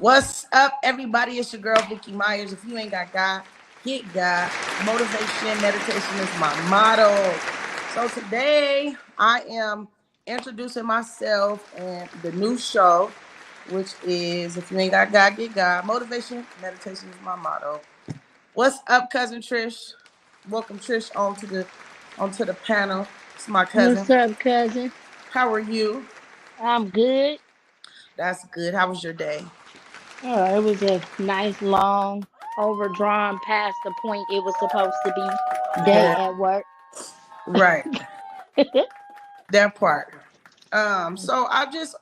What's up, everybody? It's your girl, Vicci Myers. If you ain't got God, get God. Motivation, meditation is my motto. So today, I am introducing myself and the new show, which is If You Ain't Got God, Get God. Motivation, meditation is my motto. What's up, cousin Trish? Welcome, Trish, onto the panel. It's my What's cousin. up, cousin? How are you? I'm good. That's good. How was your day? Oh, it was a nice, long, overdrawn past the point it was supposed to be day at work. Right. That part. So I just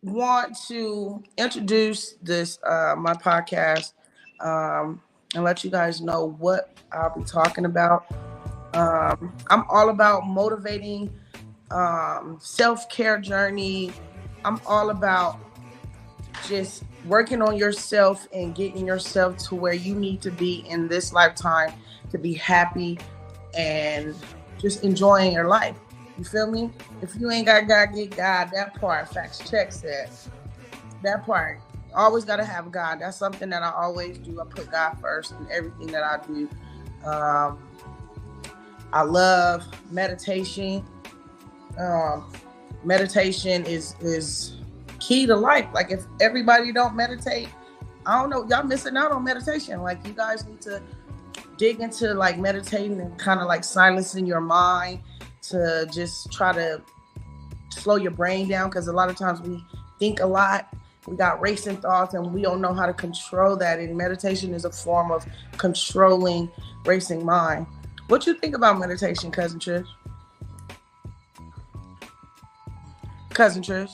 want to introduce this my podcast and let you guys know what I'll be talking about. I'm all about motivating self-care journey. I'm all about just working on yourself and getting yourself to where you need to be in this lifetime to be happy and just enjoying your life. You feel me? If you ain't got God, get God. That part, facts check said. That part. Always gotta have God. That's something that I always do. I put God first in everything that I do. Um, I love meditation. Um, Meditation is key to life. Like if everybody don't meditate, I don't know, y'all missing out on meditation. Like you guys need to dig into like meditating and kind of like silencing your mind to just try to slow your brain down because a lot of times we think a lot. We got racing thoughts and we don't know how to control that. And meditation is a form of controlling racing mind. What you think about meditation, cousin Trish? Cousin Trish?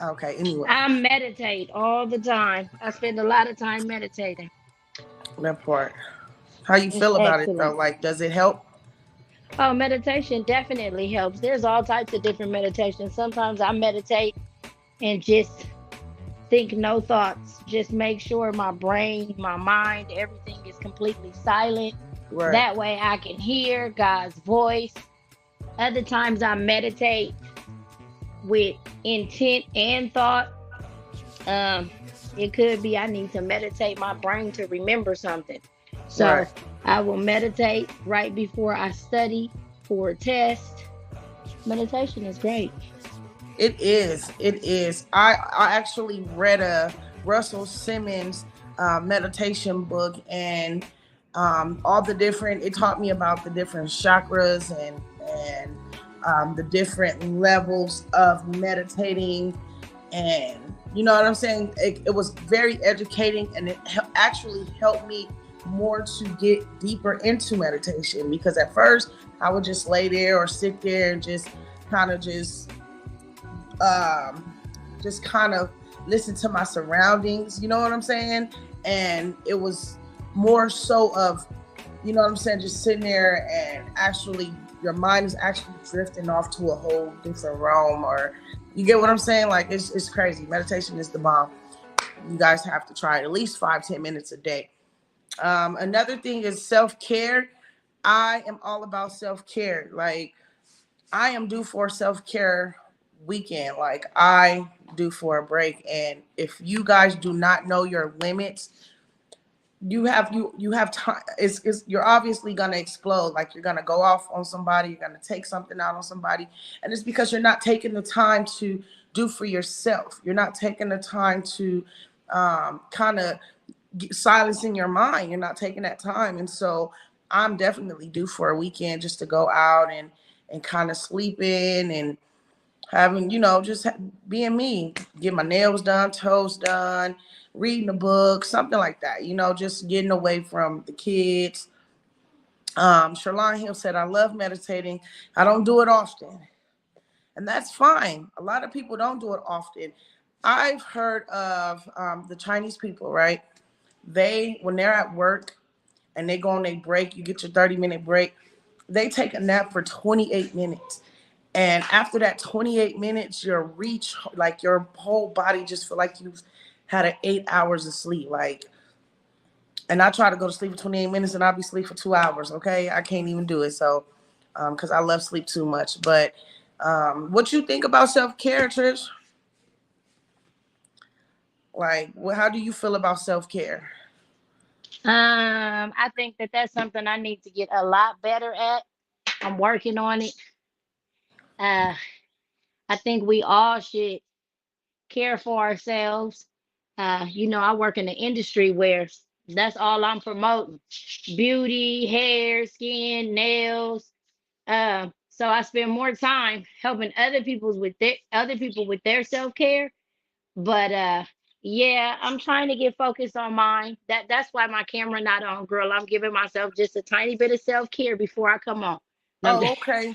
Okay, anyway, I meditate all the time. I spend a lot of time meditating. that part. How you It's feel about it though? excellent. Like, does it help? Oh, meditation definitely helps. There's all types of different meditations. Sometimes I meditate and just think no thoughts. Just make sure my brain, my mind, everything is completely silent. Right. That way I can hear God's voice. Other times I meditate with intent and thought. Um, it could be I need to meditate my brain to remember something. Right. So I will meditate right before I study for a test. Meditation is great. It is. It is. I actually read a Russell Simmons meditation book and all the different. It taught me about the different chakras and the different levels of meditating, and you know what I'm saying. It was very educating, and it actually helped me more to get deeper into meditation because at first I would just lay there or sit there and just kind of um, just kind of listen to my surroundings, you know what I'm saying? And it was more so of, you know what I'm saying, just sitting there and actually your mind is actually drifting off to a whole different realm, or you get what I'm saying? Like it's crazy. Meditation is the bomb. You guys have to try it at least 5-10 minutes a day. Another thing is self-care. I am all about self-care. Like I am due for self-care weekend. Like I do for a break. And if you guys do not know your limits, you have time. It's you're obviously gonna explode. Like you're gonna go off on somebody, you're gonna take something out on somebody. And it's because you're not taking the time to do for yourself. You're not taking the time to kind of silencing your mind. You're not taking that time. And so I'm definitely due for a weekend just to go out and kind of sleep in and having, just being me, get my nails done, toes done, reading a book, something like that, just getting away from the kids. Sherlon Hill said, I love meditating. I don't do it often. And that's fine. A lot of people don't do it often. I've heard of the Chinese people, right? When they're at work and they go on a break, you get your 30-minute break, they take a nap for 28 minutes. And after that 28 minutes, like your whole body just feel like you've had 8 hours of sleep. Like, and I try to go to sleep for 28 minutes and I'll be asleep for 2 hours. Okay. I can't even do it. So, cause I love sleep too much, but, what you think about self-care, Trish? Like, how do you feel about self-care? I think that that's something I need to get a lot better at. I'm working on it. Uh, I think we all should care for ourselves. I work in an industry where that's all I'm promoting: beauty, hair, skin, nails. So I spend more time helping other people with their self care. But yeah, I'm trying to get focused on mine. That's why my camera not on, girl. I'm giving myself just a tiny bit of self care before I come on. No, I'm Oh, just okay.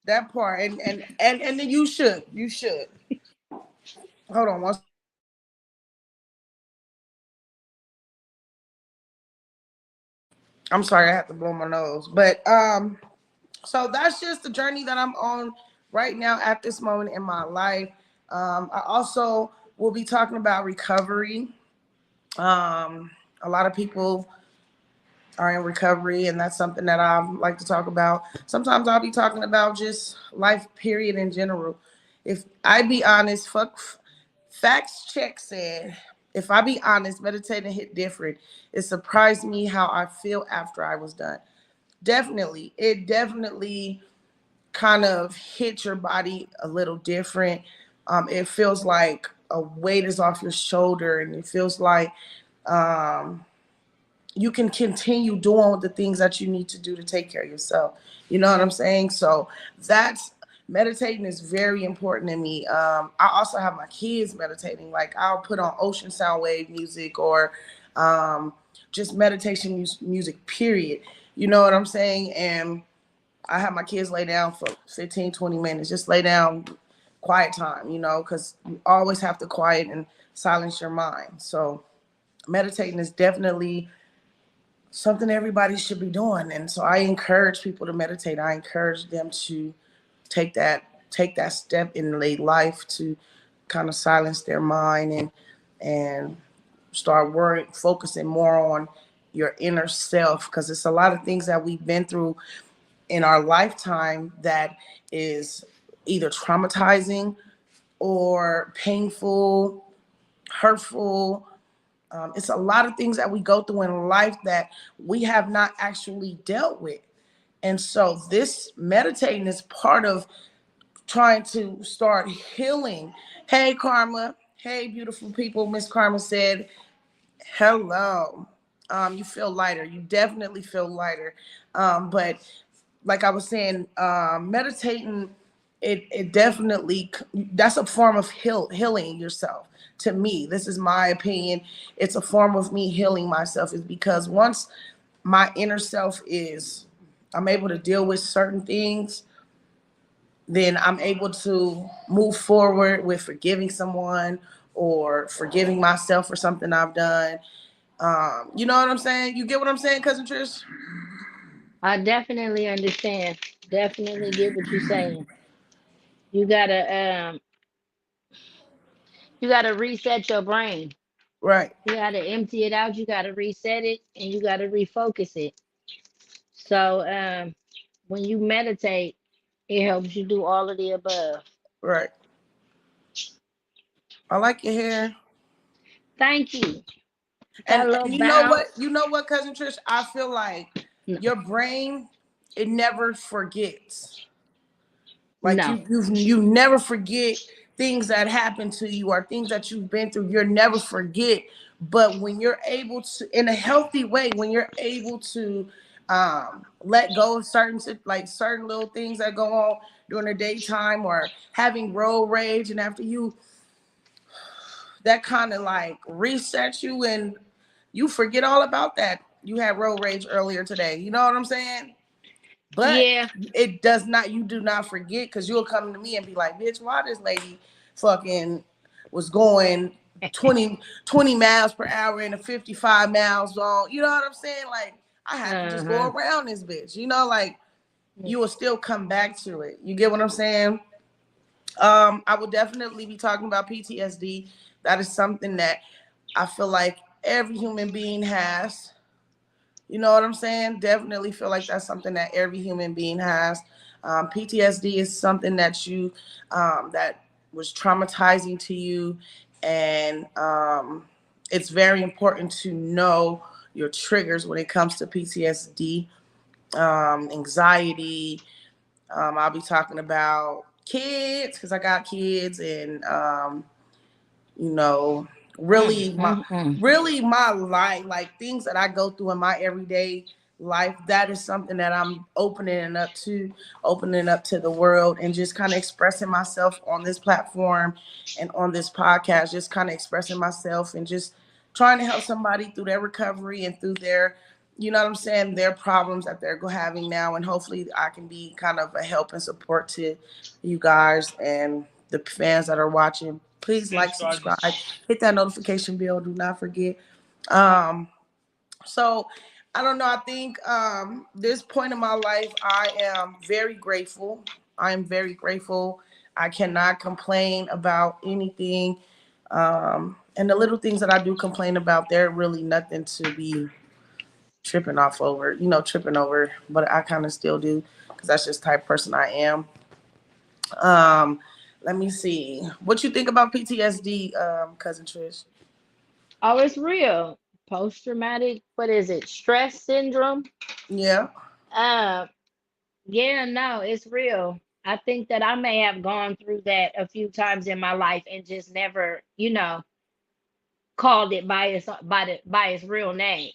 That part. And then you should. You should. Hold on one. I'm sorry, I have to blow my nose. But so that's just the journey that I'm on right now at this moment in my life. I also will be talking about recovery. A lot of people are in recovery, and that's something that I like to talk about. Sometimes I'll be talking about just life, period, in general. If I be honest, facts check said, if I be honest, meditating hit different. It surprised me how I feel after I was done. Definitely, it definitely kind of hit your body a little different. It feels like a weight is off your shoulder, and it feels like um, you can continue doing the things that you need to do to take care of yourself. You know what I'm saying? So that's meditating is very important to me. I also have my kids meditating. Like I'll put on ocean sound wave music or um, just meditation music, period. You know what I'm saying? And I have my kids lay down for 15, 20 minutes, just lay down, quiet time, because you always have to quiet and silence your mind. So meditating is definitely something everybody should be doing. And so I encourage people to meditate. I encourage them to take that take that step in their life to kind of silence their mind and start worrying, focusing more on your inner self, because it's a lot of things that we've been through in our lifetime that is either traumatizing or painful, hurtful. It's a lot of things that we go through in life that we have not actually dealt with. And so this meditating is part of trying to start healing. Hey, Karma. Hey, beautiful people. Miss Karma said, hello. You feel lighter. You definitely feel lighter. But like I was saying, meditating, it definitely, that's a form of healing yourself. To me, this is my opinion. It's a form of me healing myself. Is because once my inner self is, I'm able to deal with certain things, then I'm able to move forward with forgiving someone or forgiving myself for something I've done. You know what I'm saying? You get what I'm saying, cousin Trish? I definitely understand. Definitely get what you're saying. You gotta you gotta reset your brain. Right, You gotta empty it out. You gotta reset it, and you gotta refocus it. So when you meditate, it helps you do all of the above. right. I like your hair. Thank you. Got And a little you know what? bounce. You know what, cousin Trish? I feel like No, your brain, it never forgets. Like no. you never forget things that happen to you or things that you've been through. You'll never forget. But when you're able to, in a healthy way, when you're able to let go of certain little things that go on during the daytime, or having road rage, and after you, that kind of like resets you and you forget all about that. You had road rage earlier today. You know what I'm saying? But Yeah. it does not, you do not forget, because you'll come to me and be like, bitch, why this lady fucking was going 20 miles per hour in a 55 miles long. You know what I'm saying? Like, I had to just go Uh-huh. around this bitch. Like you will still come back to it. You get what I'm saying? I will definitely be talking about PTSD. That is something that I feel like every human being has. You know what I'm saying? Definitely feel like that's something that every human being has. PTSD is something that you that was traumatizing to you, And it's very important to know your triggers when it comes to PTSD, anxiety. I'll be talking about kids because I got kids, and you know, really my Mm-mm. really my life, like things that I go through in my everyday life. That is something that I'm opening up to the world, and just kind of expressing myself on this platform and on this podcast. Just kind of expressing myself and just trying to help somebody through their recovery and through their, you know what I'm saying, their problems that they're having now. And hopefully I can be kind of a help and support to you guys and the fans that are watching. Please like, subscribe, hit that notification bell. Do not forget. Um, so I don't know. I think this point in my life, I am very grateful. I am very grateful. I cannot complain about anything. And the little things that I do complain about, they're really nothing to be tripping over, but I kind of still do because that's just the type of person I am. Um, Let me see. What you think about PTSD, cousin Trish? Oh, it's real. Post traumatic, what is it? Stress syndrome. Yeah, Uh, yeah, no, it's real. I think that I may have gone through that a few times in my life and just never, called it by its real name.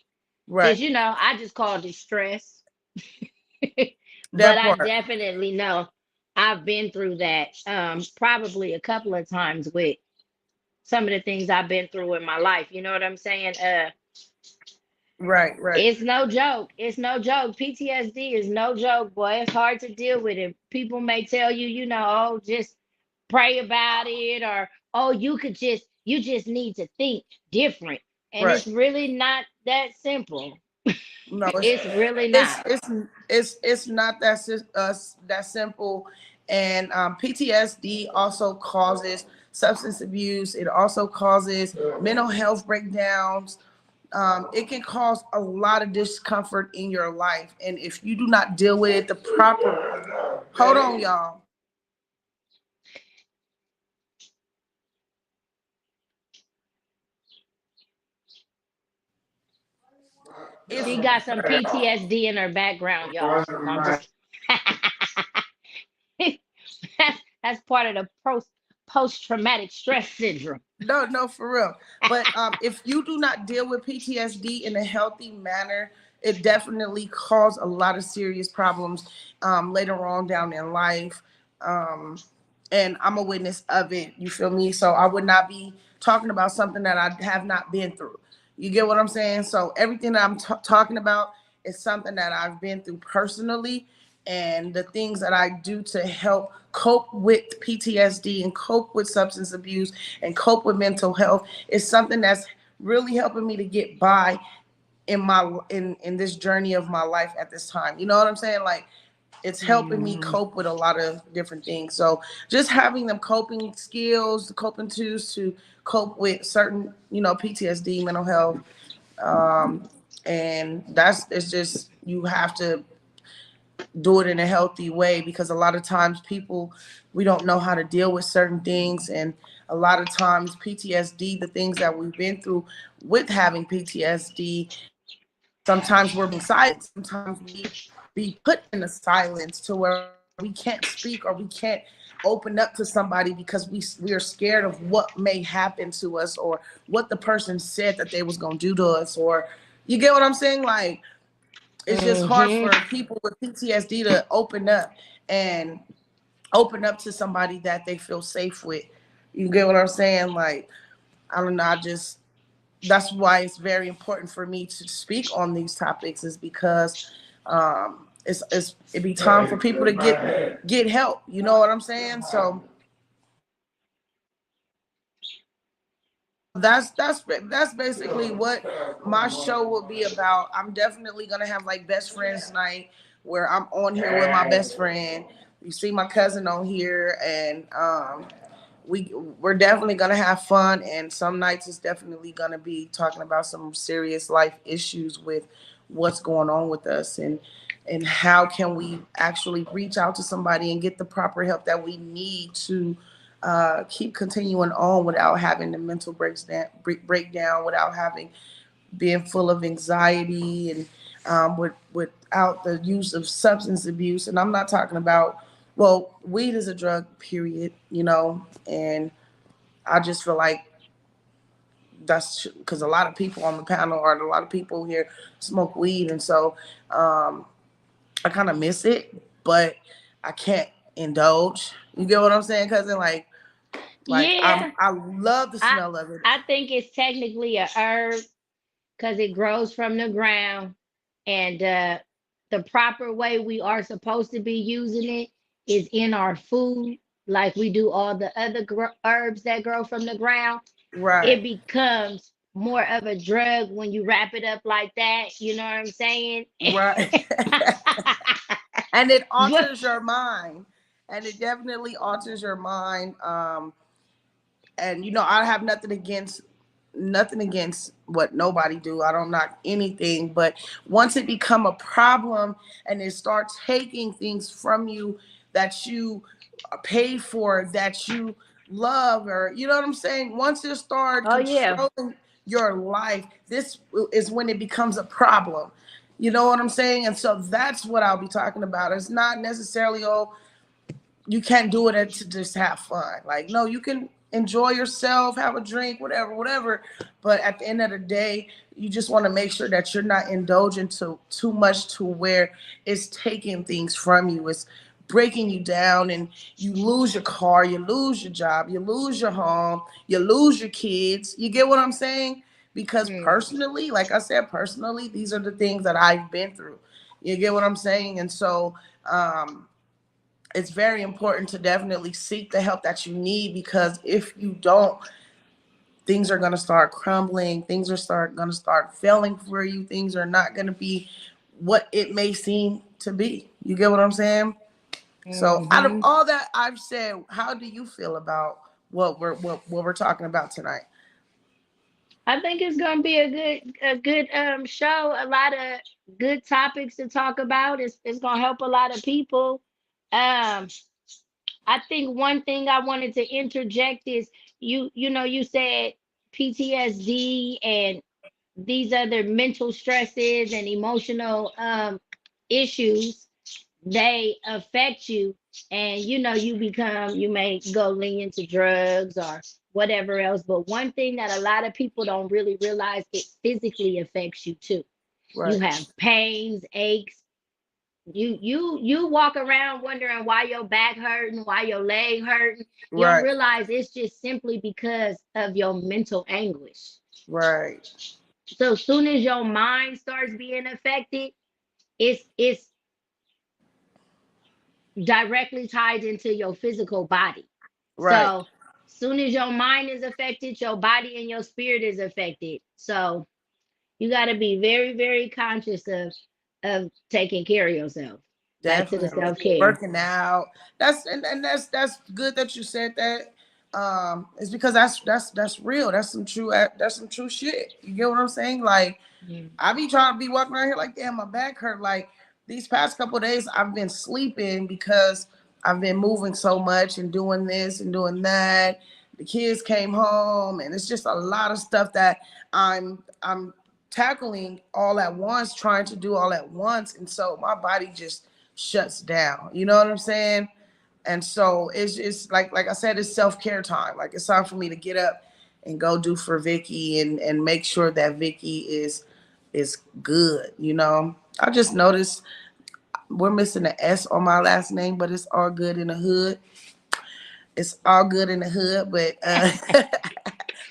right. Because I just called it stress. But That I part. definitely know I've been through that probably a couple of times with some of the things I've been through in my life. You know what I'm saying? Right, right, It's no joke. It's no joke. PTSD is no joke, boy. It's hard to deal with it. People may tell you, oh, just pray about it, or oh, you just need to think different. And right. it's really not that simple. No, It's really it's not. it's it's not that simple. And PTSD also causes substance abuse. It also causes mental health breakdowns. It can cause a lot of discomfort in your life, and if you do not deal with it the proper, hold on, y'all. If She got some PTSD in her background, y'all. No, I'm just that's part of the post traumatic stress syndrome. no, for real. But if you do not deal with PTSD in a healthy manner, it definitely cause a lot of serious problems later on down in life. Um, and I'm a witness of it. You feel me? So I would not be talking about something that I have not been through. You get what I'm saying? So everything that I'm talking about is something that I've been through personally, and the things that I do to help cope with PTSD and cope with substance abuse and cope with mental health is something that's really helping me to get by in this journey of my life at this time. You know what I'm saying? Like, it's helping me Hmm. cope with a lot of different things. So just having them coping skills, coping tools to cope with certain, PTSD, mental health, and that's it's just you have to do it in a healthy way, because a lot of times people, we don't know how to deal with certain things. And a lot of times PTSD, the things that we've been through with having PTSD, sometimes we're being silent, sometimes we be put in a silence to where we can't speak or we can't open up to somebody because we are scared of what may happen to us, or what the person said that they was going to do to us, or you get what I'm saying. Like, it's just hard Hmm. for people with PTSD to and open up to somebody that they feel safe with. You get what I'm saying? Like, I don't know. I just That's why it's very important for me to speak on these topics, is because it be time for people to get help. You know what I'm saying? So that's basically what my show will be about. I'm definitely gonna have like best friends night, where I'm on here with my best friend. You see my cousin on here, and we're definitely gonna have fun. And some nights it's definitely gonna be talking about some serious life issues with what's going on with us, and how can we actually reach out to somebody and get the proper help that we need to keep continuing on without having the mental breakdown, without having being full of anxiety and without the use of substance abuse. And I'm not talking about, well, weed is a drug, period, you know, and I just feel like that's because a lot of people on the panel or a lot of people here smoke weed. And so I kind of miss it, but I can't indulge. You get what I'm saying? Because Yeah, I love the I smell of it. I think it's technically a herb because it grows from the ground, and the proper way we are supposed to be using it is in our food, like we do all the other herbs that grow from the ground. Right. It becomes more of a drug when you wrap it up like that. You know what I'm saying? Right. And it But alters your mind. And it definitely alters your mind. And you know, I have nothing against what nobody do. I don't knock anything, but once it become a problem and it starts taking things from you that you paid for, that you love, or you know what I'm saying, once it start oh yeah. controlling your life, this is when it becomes a problem. You know what I'm saying? And so that's what I'll be talking about. It's not necessarily, oh, you can't do it to just have fun. Like, no, you can enjoy yourself, have a drink, whatever, whatever. But at the end of the day, you just want to make sure that you're not indulging to too much to where it's taking things from you. It's breaking you down, and you lose your car, you lose your job, you lose your home, you lose your kids. You get what I'm saying? Because Mm. personally, like I said, personally, these are the things that I've been through. You get what I'm saying? And so, it's very important to definitely seek the help that you need, because if you don't, things are going to start crumbling, things are start going to start failing for you, things are not going to be what it may seem to be. You get what I'm saying? So out of Hmm. all that I've said, how do you feel about what we're talking about tonight? I think it's gonna be a good show. A lot of good topics to talk about. It's gonna help a lot of people. Um, I think one thing I wanted to interject is you said PTSD and these other mental stresses and emotional issues, they affect you, and you may go lean into drugs or whatever else. But one thing that a lot of people don't really realize, it physically affects you too. You Right. have pains, aches. You walk around wondering why your back hurting, why your leg hurting. You don't Right. realize it's just simply because of your mental anguish. Right. So as soon as your mind starts being affected, it's directly tied into your physical body. Right. So soon as your mind is affected, your body and your spirit is affected. So you got to be very, very conscious of taking care of yourself. Back to the Definitely. self-care. Working out. And that's good that you said that. It's because that's real. That's some true shit. You get what I'm saying? Like, Mm. I be trying to be walking around here like, damn, my back hurt. Like, these past couple of days, I've been sleeping because I've been moving so much and doing this and doing that. The kids came home, and it's just a lot of stuff that I'm tackling all at once, trying to do all at once, and so my body just shuts down. You know what I'm saying? And so it's like I said, it's self care time. Like, it's time for me to get up and go do for Vicci, and make sure that Vicci is good. You know, I just noticed we're missing the S on my last name, but it's all good in the hood. It's all good in the hood, but Get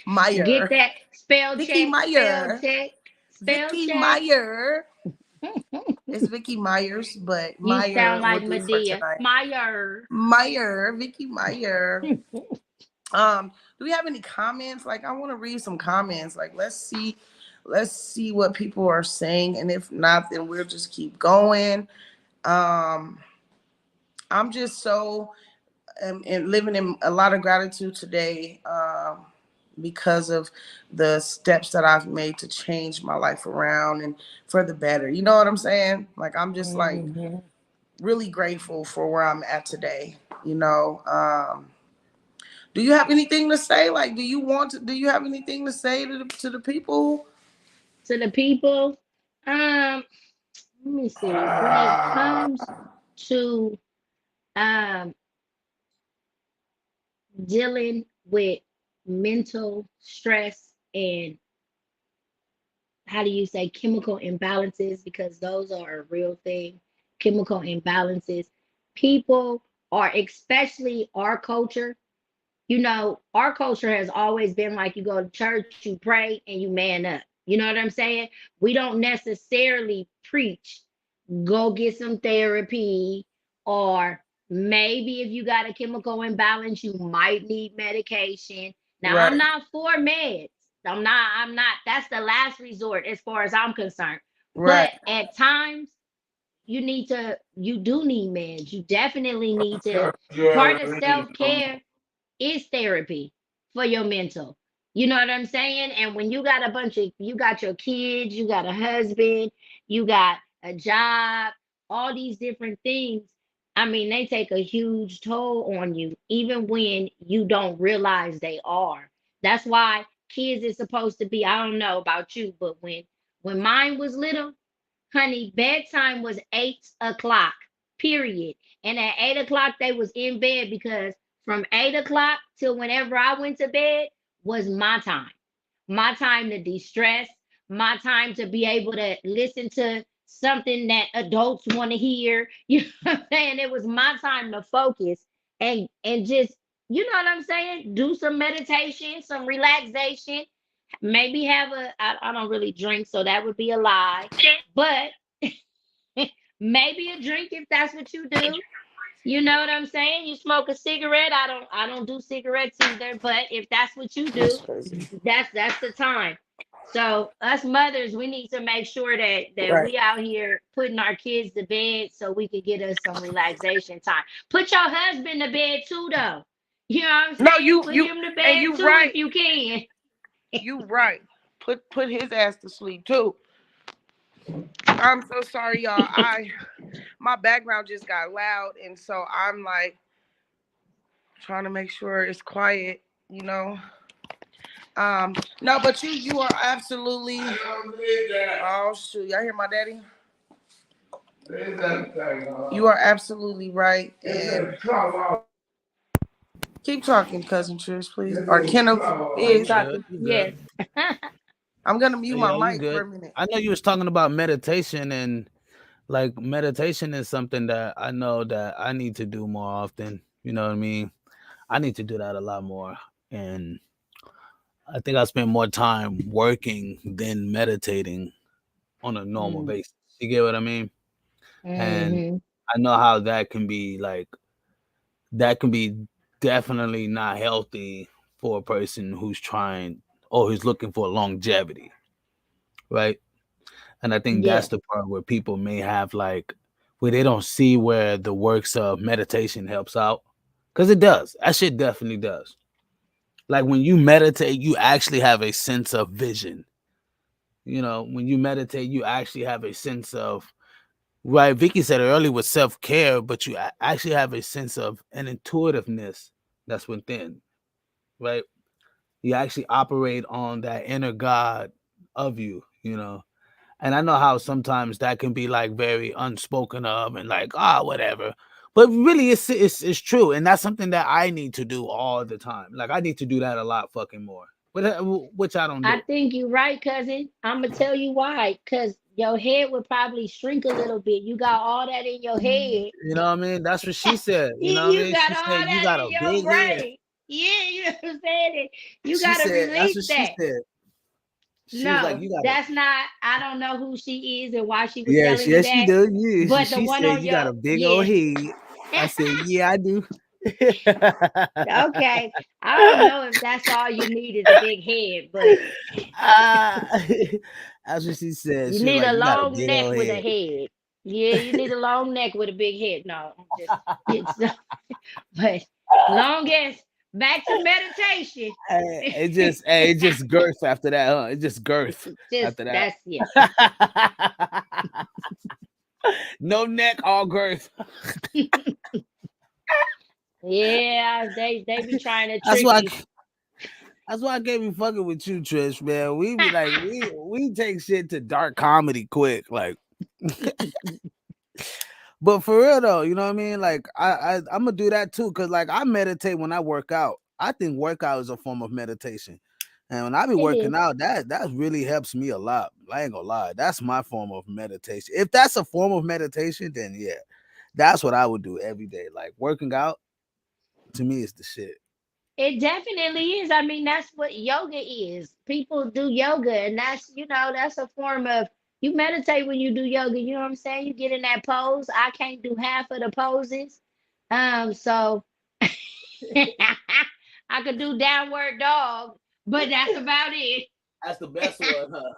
Meyer, that spell Vicci check, spell Meyer, check, spell Vicci check. Meyer. It's Vicci Myers, but You Meyer sound will like do for Medea. tonight. Meyer. Meyer, Vicci Meyer. Do we have any comments? Like, I want to read some comments. Like, let's see what people are saying, and if not, then we'll just keep going. Um, I'm just so and living in a lot of gratitude today, because of the steps that I've made to change my life around and for the better. You know what I'm saying? Like, I'm just like really grateful for where I'm at today. You know, Do you have anything to say? Like, do you have anything to say to the people? To the people, let me see. When it comes to um dealing with mental stress and how do you say chemical imbalances, because those are a real thing. Chemical imbalances, people are, especially our culture, our culture has always been like, you go to church, you pray, and you man up. You know what I'm saying? We don't necessarily preach, go get some therapy, or maybe if you got a chemical imbalance, you might need medication. Now, I'm Right, not for meds. I'm not, that's the last resort as far as I'm concerned. right, But at times, you do need meds. You definitely need to, part of self-care is therapy for your mental. You know what I'm saying? And when you got your kids, you got a husband, you got a job, all these different things. I mean, they take a huge toll on you, even when you don't realize they are. That's why kids is supposed to be, I don't know about you, but when mine was little, honey, bedtime was 8 o'clock, period. And at 8 o'clock, they was in bed because from 8 o'clock till whenever I went to bed was my time to de-stress, my time to be able to listen to something that adults want to hear. You know what I'm saying? It was my time to focus and just, you know what I'm saying? Do some meditation, some relaxation, maybe have I don't really drink, so that would be a lie. But maybe a drink if that's what you do. You know what I'm saying? You smoke a cigarette. I don't do cigarettes either, but if that's what you that's do, crazy. that's the time. So us mothers, we need to make sure that Right. we out here putting our kids to bed so we can get us some relaxation time. Put your husband to bed too, though. You know what I'm No, saying? Put him to and bed you too if right. you can. You right. Put his ass to sleep too. I'm so sorry, y'all. My background just got loud, and so I'm like trying to make sure it's quiet. You know. No, but you are absolutely. Oh shoot! Y'all hear my daddy? You are absolutely right. And keep talking, cousin Trish, please. Or Kenneth No, you Keep is. good. talking. You good. Yes. I'm gonna mute my Yeah, you mic for good. a minute. I know you was talking about meditation, and like meditation is something that I know that I need to do more often. You know what I mean? I need to do that a lot more. And I think I spend more time working than meditating on a normal Mm, basis. You get what I mean? And hmm. I know how that can be definitely not healthy for a person who's trying or who's looking for longevity, right? And I think that's Yes. the part where people may have like where they don't see where the works of meditation helps out. Cause it does. That shit definitely does. Like when you meditate, you actually have a sense of vision. When you meditate, you actually have a sense of right. Vicky said it earlier with self-care, but you actually have a sense of an intuitiveness that's within, right? You actually operate on that inner God of you. And I know how sometimes that can be like very unspoken of and like whatever, but really it's true, and that's something that I need to do all the time. Like I need to do that a lot fucking more, but which I don't I do. think you're right, cousin. I'm gonna tell you why. Cause your head would probably shrink a little bit. You got all that in your head. You know what I mean? That's what she said. You know what I You mean? got She all said you that got in a your big head. brain. Yeah, you know what I'm saying? You She gotta said that's release what she that. said. She was like, No, you got a that's not. I don't know who she is and why she was yes, telling you yes, she that. do. Yeah, But the she one said on you got your a big old yeah. head. I said, yeah, I do. Okay. I don't know if that's all you need is a big head, but Ah, that's what she said. you She was need like, a "You got a long big neck old with a head." head. Yeah, you need a long neck with a big head. No, I'm just it's but long as back to meditation. It just girth after that, huh? It just girth Just after that. that's yeah. No neck, all girth. Yeah, they be trying to That's trick why. you. That's why I can't be fucking with you, Trish, man. We be like, we take shit to dark comedy quick, like. But for real though, you know what I mean? Like I'm gonna do that too, cause like I meditate when I work out. I think workout is a form of meditation, and when I be It working is. out, that really helps me a lot. I ain't gonna lie, that's my form of meditation. If that's a form of meditation, then yeah, that's what I would do every day. Like working out to me is the shit. It definitely is. I mean, that's what yoga is. People do yoga, and that's, that's a form of, you meditate when you do yoga. You know what I'm saying? You get in that pose. I can't do half of the poses. So I could do downward dog, but that's about it. That's the best one, huh?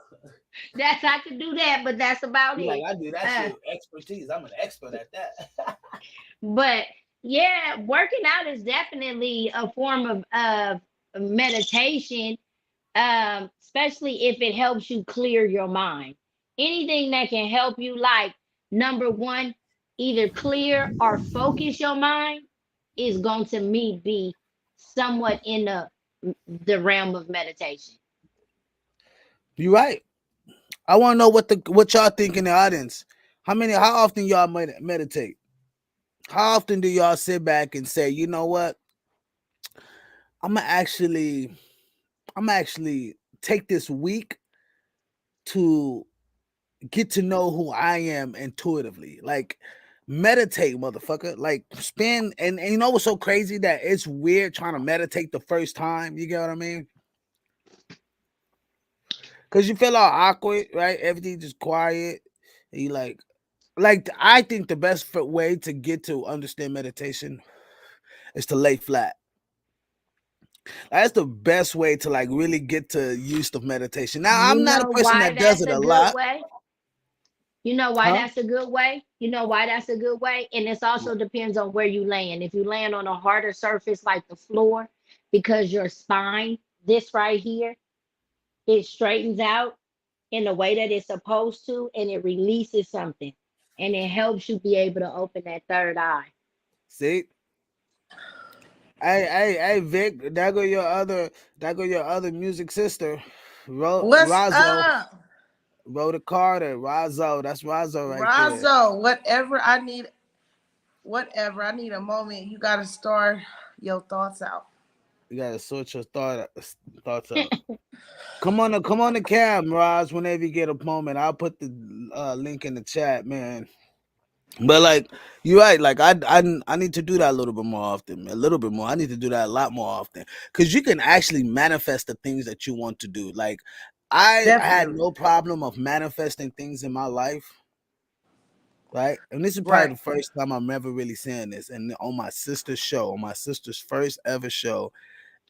I could do that, but that's about You like it. I do that Uh, shit expertise. I'm an expert at that. but yeah, working out is definitely a form of meditation, especially if it helps you clear your mind. Anything that can help you, like, number one, either clear or focus your mind, is going to me be somewhat in the realm of meditation. You right. I want to know what y'all think in the audience. How often y'all meditate? How often do y'all sit back and say, you know what? I'm gonna actually, I'm gonna actually take this week to get to know who I am intuitively. Like meditate, motherfucker. Like spend and you know what's so crazy that it's weird trying to meditate the first time. You get what I mean? Because you feel all awkward, right? Everything just quiet. And you like I think the best way to get to understand meditation is to lay flat. That's the best way to like really get to use of meditation. Now, You I'm not a know person why that does that's it a a good lot, way? You know why huh? that's a good way? You know why that's a good way? And this also depends on where you land. If you land on a harder surface like the floor, because your spine, this right here, it straightens out in the way that it's supposed to, and it releases something. And it helps you be able to open that third eye. See, hey, Vic, that go your other music sister, What's Razo, up? Rhoda Carter, Razo. That's Razo right there. Razo, whatever. I need a moment. You gotta start your thoughts out. You gotta sort your thoughts out. Come on the cam, Roz. Whenever you get a moment, I'll put the link in the chat, man. But like you're right, like I need to do that a little bit more often, a little bit more. I need to do that a lot more often because you can actually manifest the things that you want to do. Like I had Definitely. no problem of manifesting things in my life, right? And this is probably Right. the first time I'm ever really saying this. And on my sister's show, on my sister's first ever show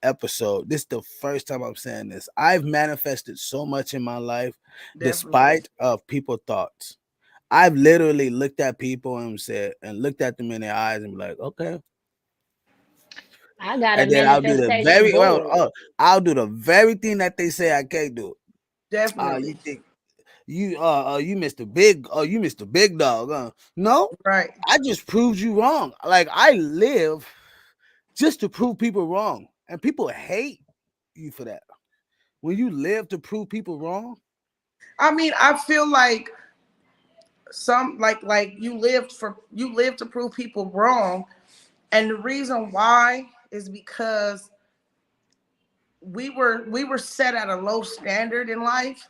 episode, this is the first time I'm saying this. I've manifested so much in my life, Definitely. despite of people thoughts. I've literally looked at people and said, and looked at them in their eyes and be like, okay. I got a And then I'll do the manifestation very well. board. Oh, I'll do the very thing that they say I can't do. You Definitely. think you missed a big you missed a big dog, huh? No, Right. I just proved you wrong. Like I live just to prove people wrong, and people hate you for that. When you live to prove people wrong, I mean, I feel like some like you live to prove people wrong, and the reason why is because we were set at a low standard in life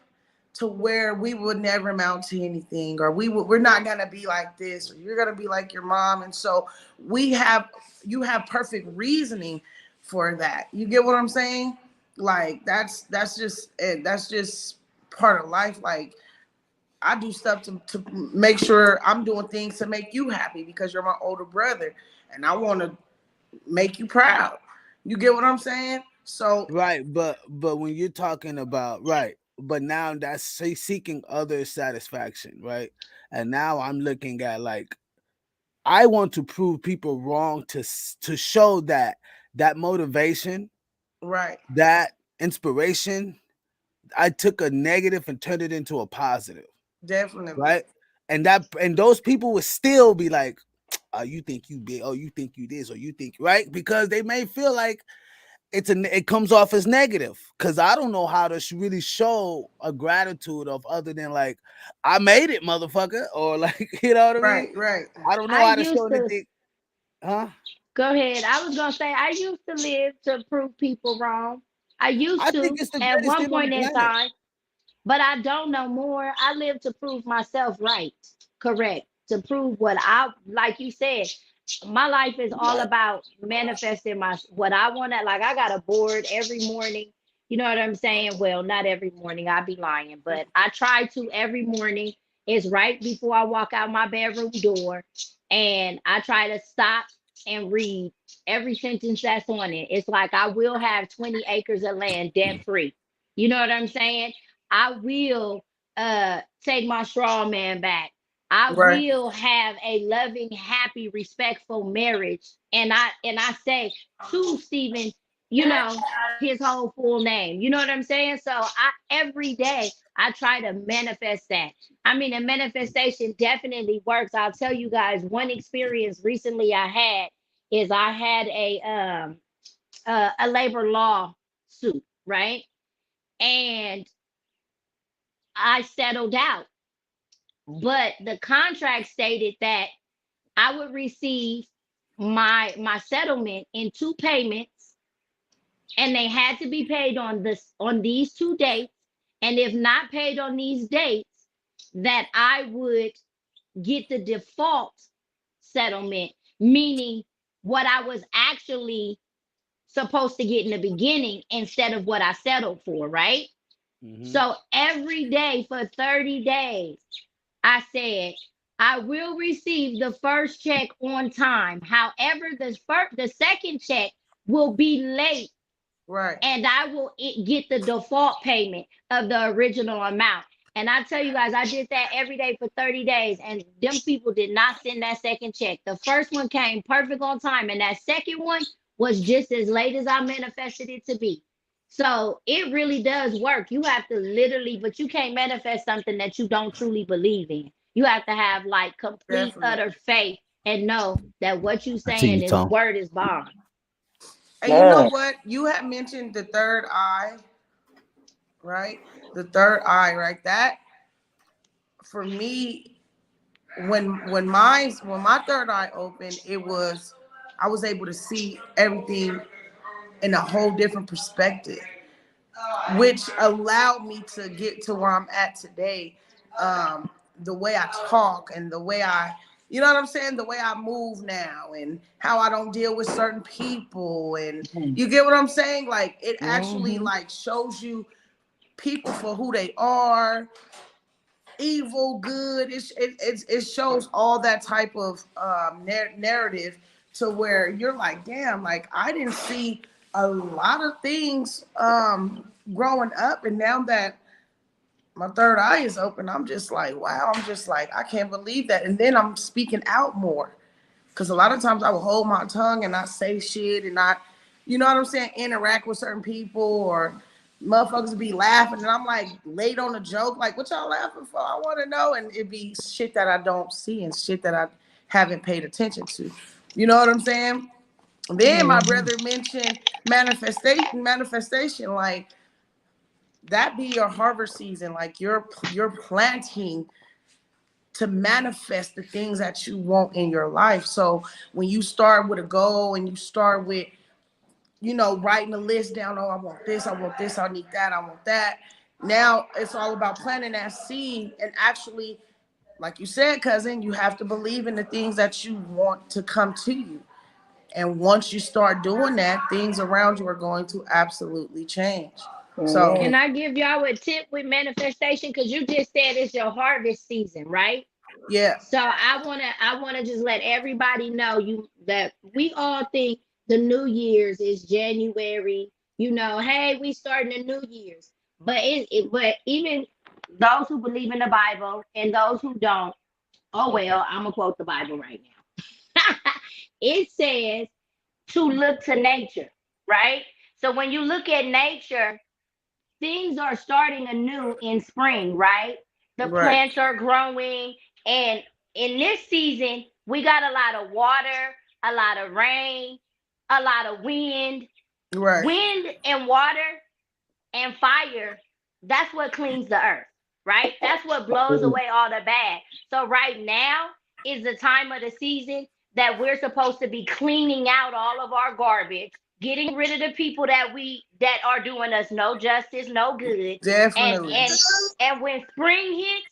to where we would never amount to anything, or we're not gonna be like this, or you're gonna be like your mom. And so we have you have perfect reasoning for that. You get what I'm saying? Like that's just it. That's just part of life. Like I do stuff to make sure I'm doing things to make you happy because you're my older brother, and I want to make you proud. You get what I'm saying? So right? But when you're talking about right, but now that's seeking other satisfaction, right? And now I'm looking at like I want to prove people wrong to show that that motivation, right, that inspiration, I took a negative and turned it into a positive, definitely. right? And those people would still be like, you think you big, oh, you think you this, or you think right, because they may feel like it comes off as negative. Because I don't know how to really show a gratitude of other than like I made it, motherfucker, or like you know what I mean. Right, right. I don't know I how to show used to anything, huh? go ahead. I was gonna say I used to live to prove people wrong. I used I think to it's the at greatest one thing on the point in planet. time. But I don't know more. I live to prove myself right, correct, to prove what I, like you said, my life is all Right. about manifesting my what I want to. Like I got a board every morning. You know what I'm saying? Well, not every morning. I'd be lying, but I try to every morning. It's right before I walk out my bedroom door, and I try to stop and read every sentence that's on it. It's like I will have 20 acres of land debt free. You know what I'm saying? I will take my straw man back. I Right. will have a loving, happy, respectful marriage. And I say to Stephen, you know, his whole full name. You know what I'm saying? So I every day I try to manifest that. I mean, a manifestation definitely works. I'll tell you guys one experience recently I had is I had a labor law suit, right? And I settled out. But the contract stated that I would receive my settlement in two payments, and they had to be paid on these two dates. And if not paid on these dates, that I would get the default settlement, meaning what I was actually supposed to get in the beginning instead of what I settled for, right? Mm-hmm. So every day for 30 days, I said, I will receive the first check on time. However, the second check will be late, Right. and I will get the default payment of the original amount. And I tell you guys, I did that every day for 30 days, and them people did not send that second check. The first one came perfect on time, and that second one was just as late as I manifested it to be. So it really does work. You have to literally, but you can't manifest something that you don't truly believe in. You have to have like complete, utter Definitely. faith and know that what you I see saying you, is Tom. word is bond. And you know Man, what? You had mentioned the third eye, right? The third eye, right? That for me, when my third eye opened, it was I was able to see everything in a whole different perspective, which allowed me to get to where I'm at today. The way I talk and the way you know what I'm saying? The way I move now and how I don't deal with certain people. And you get what I'm saying? Like, it actually Mm-hmm. like shows you people for who they are, evil, good. It shows all that type of narrative to where you're like, damn, like I didn't see a lot of things growing up, and now that my third eye is open, I'm just like, wow, I'm just like, I can't believe that. And then I'm speaking out more because a lot of times I will hold my tongue and not say shit and not, you know what I'm saying, interact with certain people or motherfuckers be laughing and I'm like late on a joke, like what y'all laughing for? I want to know, and it be shit that I don't see and shit that I haven't paid attention to. You know what I'm saying? Then my Mhm. brother mentioned manifestation, like that be your harvest season, like you're planting to manifest the things that you want in your life. So when you start with a goal and you start with, you know, writing a list down, oh, I want this, I want this, I need that, I want that. Now it's all about planting that seed and actually, like you said, cousin, you have to believe in the things that you want to come to you. And once you start doing that, things around you are going to absolutely change. So, Can man, I give y'all a tip with manifestation? Because you just said it's your harvest season, right? yeah, So I wanna just let everybody know you that we all think the New Year's is January. You know, hey, we starting a New Year's, but but even those who believe in the Bible and those who don't, oh well, I'm gonna quote the Bible right now. It says to look to nature, right? So when you look at nature, things are starting anew in spring, right? The right, plants are growing. And in this season, We got a lot of water, a lot of rain, a lot of wind. Right. Wind and water and fire, that's what cleans the earth, right? That's what blows away all the bad. So right now is the time of the season that we're supposed to be cleaning out all of our garbage, getting rid of the people that are doing us no justice, no good. And Definitely. and and when spring hits,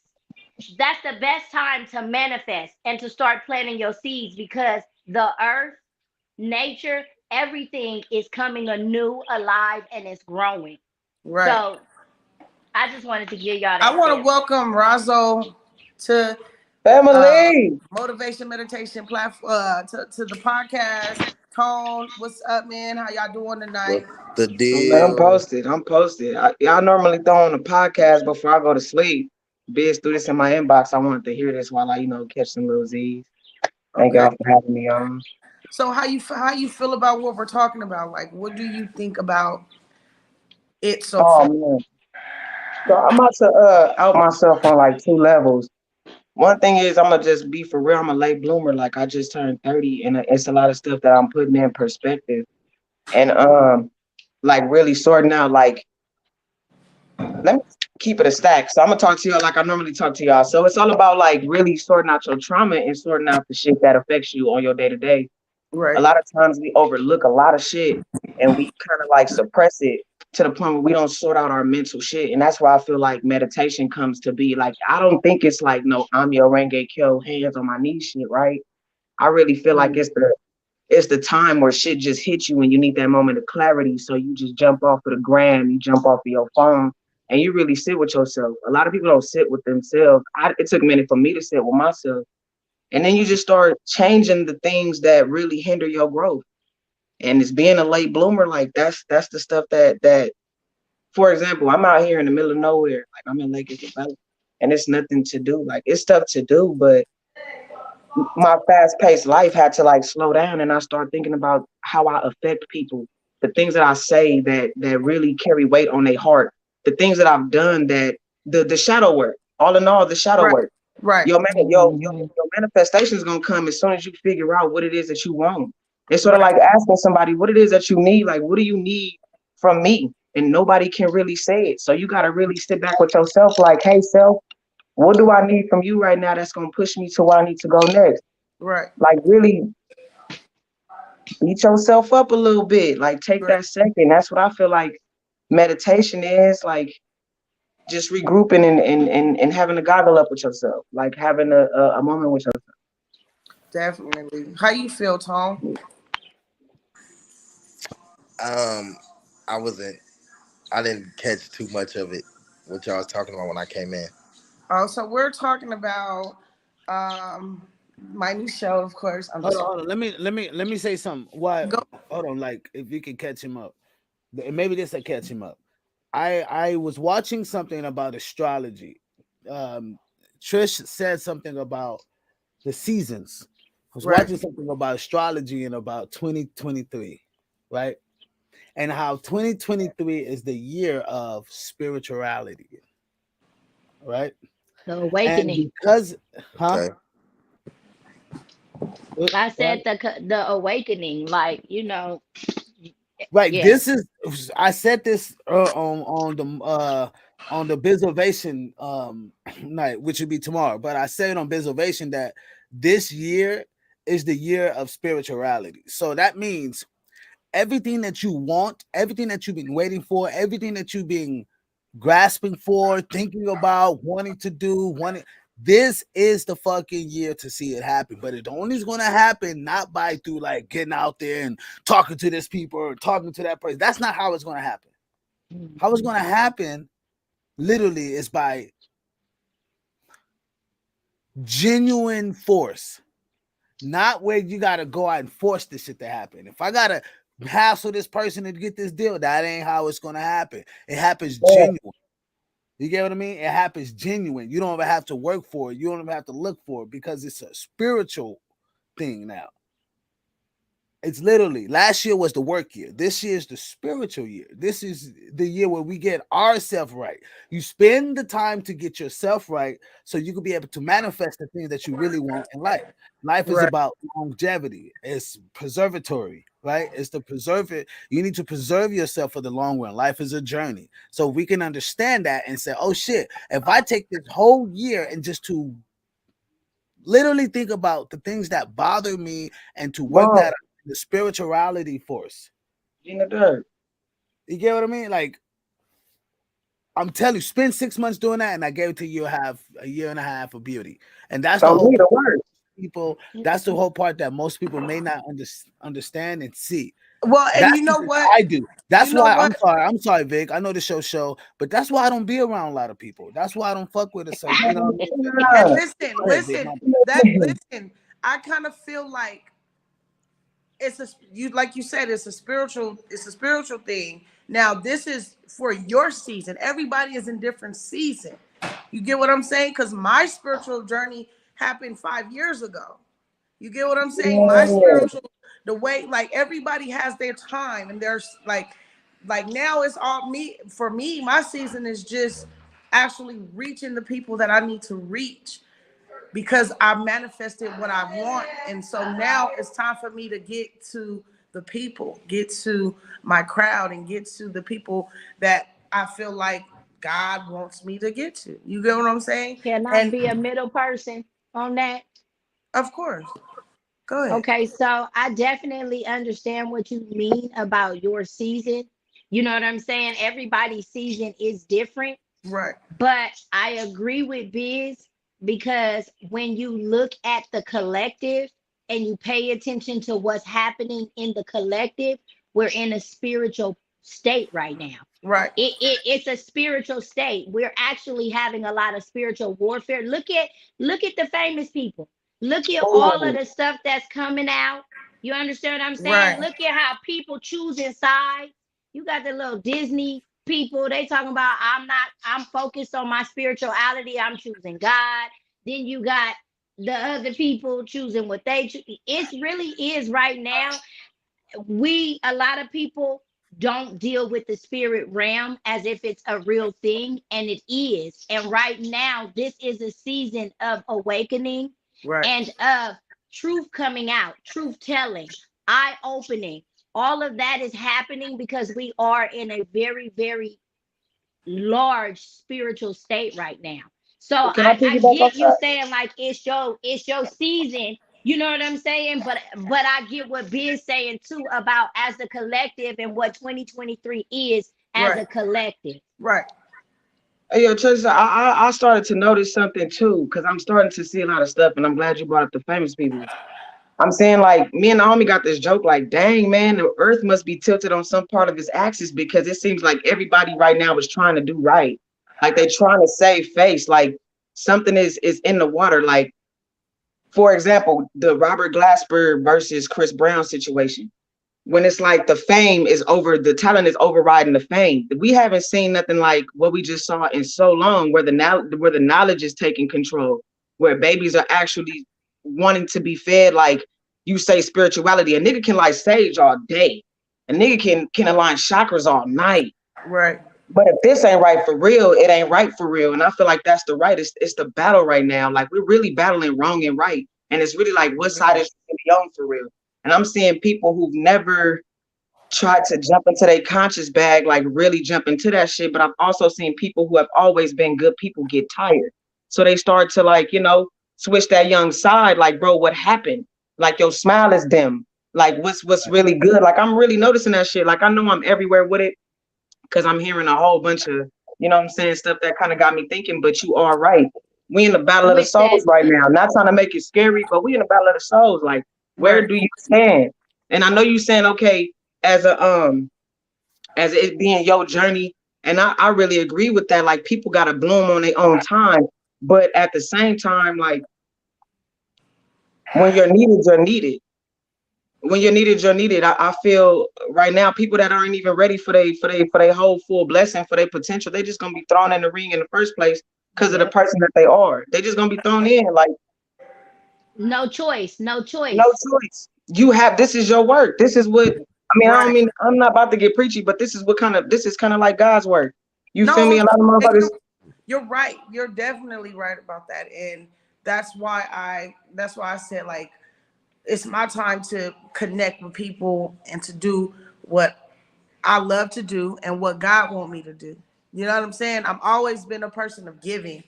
that's the best time to manifest and to start planting your seeds because the earth, nature, everything is coming anew, alive, and it's growing. Right. So I just wanted to give y'all I that want to tip. welcome Razo to Family. motivation meditation platform to the podcast. Tone, what's up, man? How y'all doing tonight? What's the Oh, man, I'm deal? posted. I'm posted. Y'all normally throw on the podcast before I go to sleep. Biz threw this in my inbox. I wanted to hear this while I, catch some little Z's. Thank Okay. y'all for having me on. So how you feel about what we're talking about? Like, what do you think about it so Oh far? man. So I'm about to out myself on like two levels. One thing is I'm gonna just be for real. I'm a late bloomer. Like I just turned 30, and it's a lot of stuff that I'm putting in perspective, and like really sorting out like let me keep it a stack. So I'm gonna talk to y'all like I normally talk to y'all. So it's all about like really sorting out your trauma and sorting out the shit that affects you on your day to day. A Right. lot of times we overlook a lot of shit and we kind of like suppress it to the point where we don't sort out our mental shit. And that's why I feel like meditation comes to be. Like I don't think it's like no I'm your Renge Kyo hands on my knees shit, right? I really feel like it's the time where shit just hits you and you need that moment of clarity. So you just jump off of the gram, you jump off of your phone, and you really sit with yourself. A lot of people don't sit with themselves. It took a minute for me to sit with myself. And then you just start changing the things that really hinder your growth. And it's being a late bloomer, like that's the stuff that for example, I'm out here in the middle of nowhere, like I'm in Lake Isabella, and it's nothing to do. Like it's stuff to do, but my fast-paced life had to like slow down and I started thinking about how I affect people, the things that I say that really carry weight on their heart, the things that I've done that the shadow work, all in all, the shadow Right. work. Right. Your manifestation is gonna come as soon as you figure out what it is that you want. It's sort of Right. like asking somebody what it is that you need, like what do you need from me? And nobody can really say it. So you gotta really sit back with yourself, like, hey self, what do I need from you right now that's gonna push me to where I need to go next? Right. Like really beat yourself up a little bit. Like take Right. that second. That's what I feel like meditation is, like just regrouping and having a goggle up with yourself, like having a moment with yourself. Definitely. How you feel, Tone? Um, I wasn't. I didn't catch too much of it. What y'all was talking about when I came in. Oh, so we're talking about um my new show, of course. I'm Hold on, just hold on. Let me say something. Why? go. Hold on. Like, if you can catch him up, maybe this will catch him up. I was watching something about astrology. Um, Trish said something about the seasons. I was Right. watching something about astrology in about 2023, right? And how 2023 is the year of spirituality, right? The And awakening. because, huh? Okay. I What? said the awakening, like, Right. yeah. This is. I said this on the Bizovation night, which would be tomorrow. But I said on Bizovation that this year is the year of spirituality. So that means everything that you want, everything that you've been waiting for, everything that you've been grasping for, thinking about, wanting to do, wanting. This is the fucking year to see it happen, but it only is going to happen not by through like getting out there and talking to this people or talking to that person. That's not how it's going to happen. How it's Mhm. going to happen, literally, is by genuine force, not where you got to go out and force this shit to happen. If I got to hassle this person to get this deal, that ain't how it's going to happen. It happens Yeah. genuine. You get what I mean? It happens genuine. You don't even have to work for it. You don't even have to look for it because it's a spiritual thing now. It's literally last year was the work year. This year is the spiritual year. This is the year where we get ourselves right. You spend the time to get yourself right so you can be able to manifest the things that you really want in life. Life is Right. about longevity. It's preservatory, right? It's to preserve it. You need to preserve yourself for the long run. Life is a journey. So we can understand that and say, oh shit, if I take this whole year and just to literally think about the things that bother me and to work that Bro, out, the spirituality force. in the dirt. You get what I mean? Like I'm telling you, spend 6 months doing that, and I guarantee you'll have a year and a half of beauty. And that's the Don't whole need part the word. people. That's the whole part that most people may not understand and see. Well, and That's you know something what? I do. You That's know why what? I'm sorry, Vic. I know the show, but that's why I don't be around a lot of people. That's why I don't fuck with a certain. You know what I mean? And Nah. listen, Go ahead, Vic. listen, that listen, I kind of feel like it's a you like you said, it's a spiritual thing. Now, this is for your season. Everybody is in different season. You get what I'm saying? Because my spiritual journey happened 5 years ago. You get what I'm saying? My Yeah. spiritual, the way, like everybody has their time, and there's like now it's all me. For me, my season is just actually reaching the people that I need to reach because I manifested what I want. And so now it's time for me to get to the people, get to my crowd, and get to the people that I feel like God wants me to get to. You get what I'm saying? Can I And be a middle person on that? of course, go ahead. Okay, so I definitely understand what you mean about your season. You know what I'm saying? Everybody's season is different, Right, but I agree with Biz because when you look at the collective and you pay attention to what's happening in the collective, we're in a spiritual state right now. right, It's a spiritual state. We're actually having a lot of spiritual warfare. Look at the famous people. Look at all of Oh, the stuff that's coming out. You understand what I'm saying? right, Look at how people choosing sides. You got the little Disney people. They talking about I'm focused on my spirituality. I'm choosing God. Then you got the other people choosing what they choose. It really is right now, we a lot of people don't deal with the spirit realm as if it's a real thing, and it is. And right now this is a season of awakening right, and of truth coming out, truth telling, eye opening. All of that is happening because we are in a very, very large spiritual state right now. So can I I piggyback off get you that? saying like it's your season. You know what I'm saying? But I get what Biz saying too about as a collective and what 2023 is as right, a collective. right. Hey, yo, Chase, I started to notice something too, because I'm starting to see a lot of stuff, and I'm glad you brought up the famous people. I'm saying, like, me and Naomi got this joke, like, dang, man, the earth must be tilted on some part of its axis because it seems like everybody right now is trying to do right. Like, they trying to save face. Like, something is in the water. Like, for example, the Robert Glasper versus Chris Brown situation. When it's like the fame is over, the talent is overriding the fame. We haven't seen nothing like what we just saw in so long, where the knowledge is taking control, where babies are actually wanting to be fed, like you say, spirituality. A nigga can like sage all day. A nigga can align chakras all night. Right. But if this ain't right for real, it ain't right for real. And I feel like that's the right. It's the battle right now. Like we're really battling wrong and right. And it's really like what side is really on for real. And I'm seeing people who've never tried to jump into their conscious bag, like really jump into that shit. But I've also seen people who have always been good people get tired. So they start to like, switch that young side. Like, bro, what happened? Like your smile is dim. Like what's really good? Like I'm really noticing that shit. Like I know I'm everywhere with it because I'm hearing a whole bunch of, what I'm saying, stuff that kind of got me thinking, but you are right. We in the battle of the With that, souls right now. Not trying to make it scary, but we in the battle of the souls. Like, where Right. do you stand? And I know you saying, okay, as a as it being your journey, and I really agree with that. Like people gotta bloom on their own time. But at the same time, like when you're needed, you're needed. When you're needed, you're needed. I feel right now people that aren't even ready for their whole full blessing, for their potential, they just gonna be thrown in the ring in the first place because of the yep. person that they are. They just gonna be thrown in like No choice, no no choice. choice. You have, this is your work. This is what, I mean, I don't Right. mean, I'm not about to get preachy, but this is what kind of, this is kind of like God's work. You feel No, me? A lot of and motherfuckers. you're right. You're definitely right about that. And that's why I said like it's my time to connect with people and to do what I love to do and what God want me to do. You know what I'm saying? I've always been a person of giving,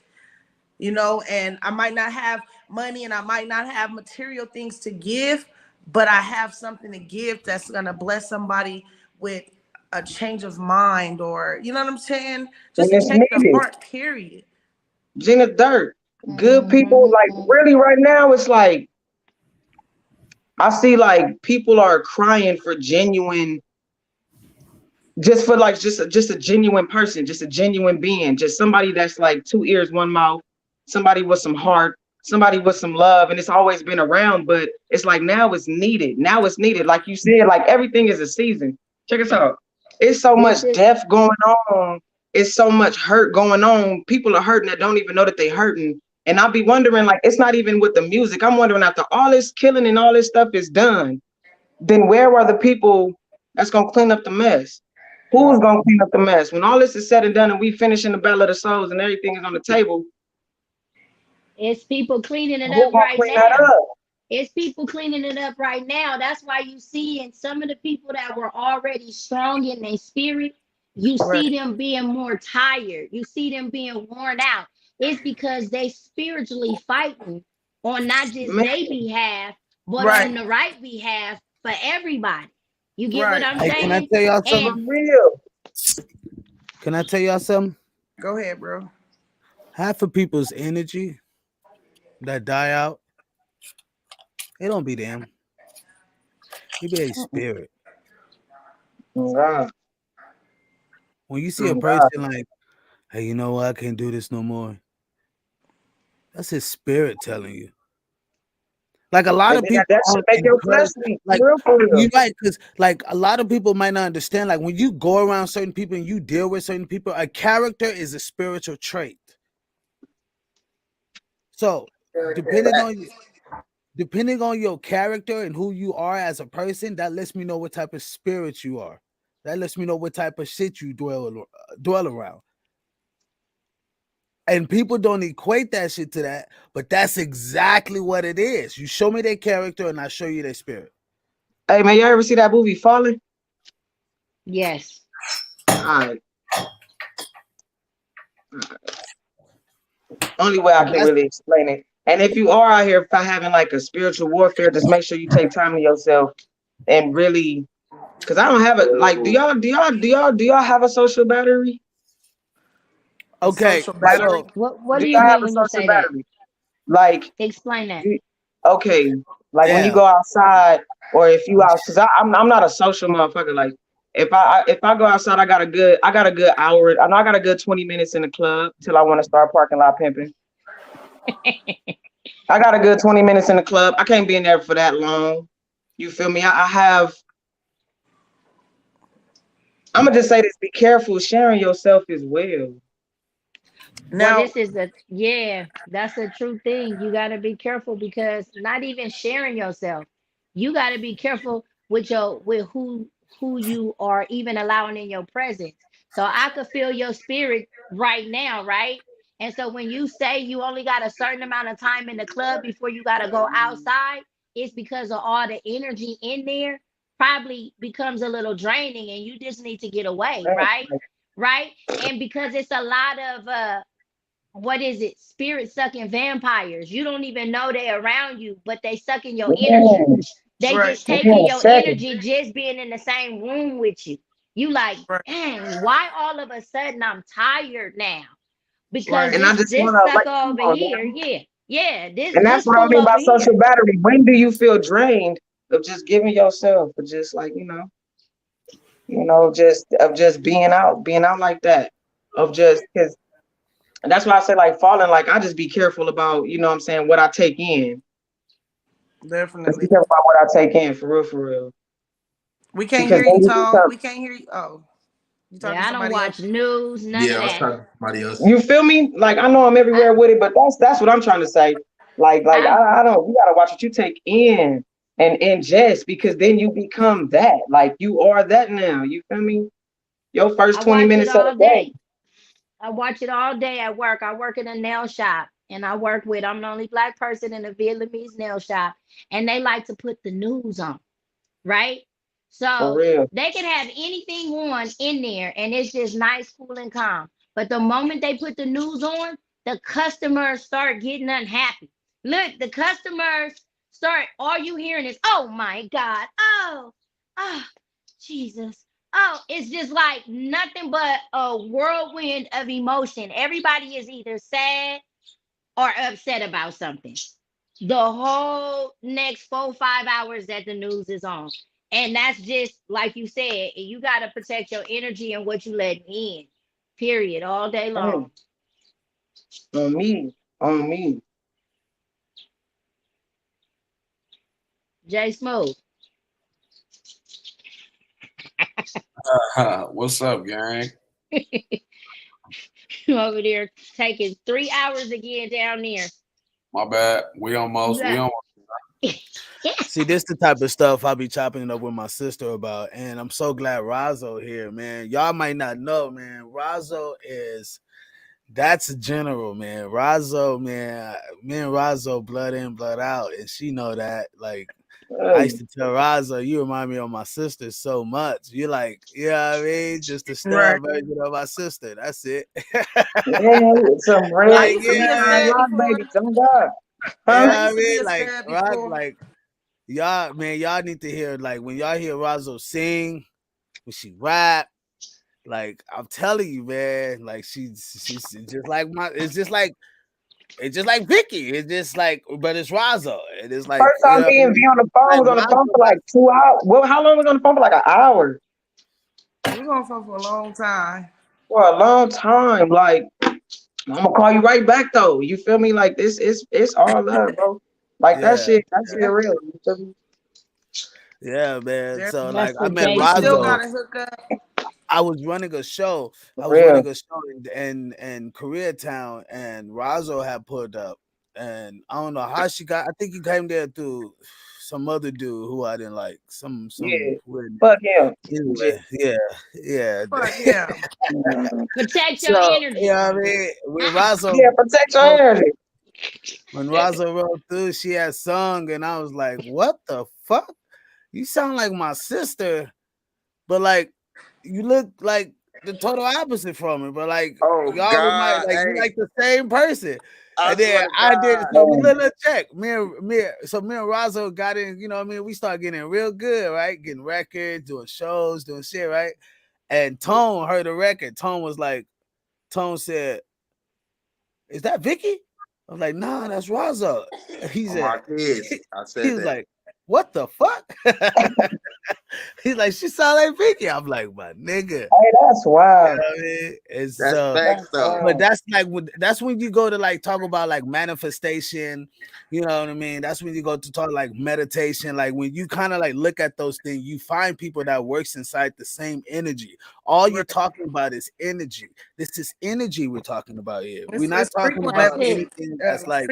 and I might not have money and I might not have material things to give, but I have something to give that's going to bless somebody with a change of mind, or you know what I'm saying? And Just a it's change of needed. heart, period. Gina Dirt, good people. Mm-hmm. Like really, right now, it's like I see like people are crying for genuine, just for like just a genuine person, just a genuine being, just somebody that's like two ears, one mouth, somebody with some heart, somebody with some love, and it's always been around, but it's like now it's needed. Now it's needed. Like you said, like everything is a season. Check us out. It's so much This is death going on. It's so much hurt going on. People are hurting that don't even know that they hurting. And I'll be wondering, like, it's not even with the music. I'm wondering after all this killing and all this stuff is done, then where are the people that's gonna clean up the mess? Who's gonna clean up the mess? When all this is said and done and we finish in the battle of the souls and everything is on the table, it's people cleaning it who up gonna right clean that now. up? It's people cleaning it up right now. That's why you see in some of the people that were already strong in their spirit, you Right. see them being more tired. You see them being worn out. It's because they spiritually fighting on not just Man, their behalf, but Right. on the right behalf for everybody. You get what Right. I'm Hey, can I saying? tell y'all for something? And real. Can I tell y'all something? Go ahead, bro. Half of people's energy that die out, it don't be them. It be a spirit. Oh God. When you see a Oh person God. like, hey, you know what? I can't do this no more. That's his spirit telling you. Like a lot And of then people that should aren't make your flesh encouraged. weak. Like For real. you right, because like a lot of people might not understand. Like when you go around certain people and you deal with certain people, a character is a spiritual trait. So depending on depending on your character and who you are as a person, that lets me know what type of spirit you are. That lets me know what type of shit you dwell around. And people don't equate that shit to that, but that's exactly what it is. You show me their character, and I show you their spirit. Hey man, you ever see that movie Falling? yes, All right. Only way I can That's really explain it. And if you are out here having like a spiritual warfare, just make sure you take time to yourself and really, because I don't have it. Like, do y'all have a social battery? A okay. social Like, battery. So what do do you y'all have mean a when you social say that? battery? Like, Explain that. you, okay, like when you damn. go outside, or if you out, because I'm not a social motherfucker. Like, if I go outside, I got a good hour. I know I got a good 20 minutes in the club till I want to start parking lot pimping. I got a good 20 minutes in the club. I can't be in there for that long. You feel me? I have. I'm gonna just say this: be careful sharing yourself as well. Well, Now, this is a yeah, that's a true thing. You got to be careful because not even sharing yourself, you got to be careful with your with who you are even allowing in your presence. So I could feel your spirit right now, right? And so when you say you only got a certain amount of time in the club before you got to go outside, it's because of all the energy in there probably becomes a little draining and you just need to get away, right? Right? And because it's a lot of what is it? Spirit sucking vampires. You don't even know they're around you, but they sucking your energy. Man, They right, just give me taking a your second. energy just being in the same room with you. You like, right, dang, why all of a sudden I'm tired now? Because right. And I this just this want to let sucker you over know, here, man. yeah, yeah, this And that's this what I fool mean by over social here. battery. When do you feel drained of just giving yourself, or just like just being out like that, of just because. And that's why I say like falling. Like I just be careful about what I'm saying, what I take in. Just be Definitely. careful about what I take in, for real, for real. We can't Because hear you, when you do Tone. something, We can't hear you. Oh, you talking Yeah, to I don't somebody else? watch news, none of Yeah, I was that. talking to somebody else. you feel me? Like I know I'm I everywhere with it, but that's what I'm trying to say. Like I I don't. You gotta watch what you take in, and ingest, because then you become that. Like you are that now. You feel me? Your first I 20 watch it minutes of all the day. day. I watch it all day at work. I work in a nail shop and I'm the only black person in a Vietnamese nail shop. And they like to put the news on, right? For So real. they can have anything on in there and it's just nice, cool, and calm. But the moment they put the news on, the customers start getting unhappy. Look, the customers start, all you hearing is, oh my God, oh, Jesus. Oh, it's just like nothing but a whirlwind of emotion. Everybody is either sad or upset about something the whole next 4 5 hours that the news is on. And that's just like you said, you got to protect your energy and what you let in, period, all day Mm, long. on me. On me. Jay Smooth. What's up, gang? Over there taking 3 hours again down there. My bad. You We got almost. See, this the type of stuff I be chopping it up with my sister about, and I'm so glad Razzo here, man. Y'all might not know, man. Razzo that's a general, man. Razzo, man. Me and Razzo, blood in, blood out, and she know that. Like, I used to tell Razzo, you remind me of my sister so much. You're like, you know what I mean? Just a Right. step version of my sister. That's it. Yeah, some real I Like, used to be a yeah, stud rock before. babies. Oh God. you Huh? know what I I used to be mean? a Like, stud Roz, before. like, y'all, man, y'all need to hear, like, when y'all hear Razzo sing, when she rap, like, I'm telling you, man, like, she's just like it's just like Vicci. It's just like, but it's Razzo. And it's like, First you time know, me and V on the phone like was on the phone Razzo, for like 2 hours. Well, how long was on the phone for? Like an hour. We was on phone for a long time. For a long time. Like, I'm gonna call you right back though. You feel me? Like this is it's all love, bro. Like yeah, that shit real. You feel me? yeah, man. There- So, That's like, I the met J We still Smooth. Razzo. gotta hook up. I was running a show. For I was running real. a show in Koreatown, and Razzo had pulled up, and I don't know how she got. I think he came there through some other dude who I didn't like. Some Yeah. weird Fuck him. anyway. Yeah. Fuck yeah. Protect your So you energy. know what I mean. When Razzo Yeah, protect your rolled, energy. when Razzo rolled through, she had sung, and I was like, "What the fuck? You sound like my sister, but like you look like the total opposite from it. But like Oh y'all remind God, like you hey, like the same person." I And then swear to I did God. so we Man, little check. Me and Razzo got in, you know what I mean? We started getting real good, right? Getting records, doing shows, doing shit, right? And Tone heard the record. Tone said, "Is that Vicci?" I was like, "Nah, that's Razzo." He On my said, kids, I he said was that. like, "What the fuck?" He's like, "She sound like Vicci." I'm like, "My nigga." hey, that's You wild. know what I mean? And That's so, facts That's though. but wild. that's like that's when you go to like talk about like manifestation, you know what I mean? That's when you go to talk like meditation. Like when you kind of like look at those things, you find people that works inside the same energy. All you're Right. talking about is energy. This is energy we're talking about here. We're not It's talking frequent That's about levels. it. anything that's like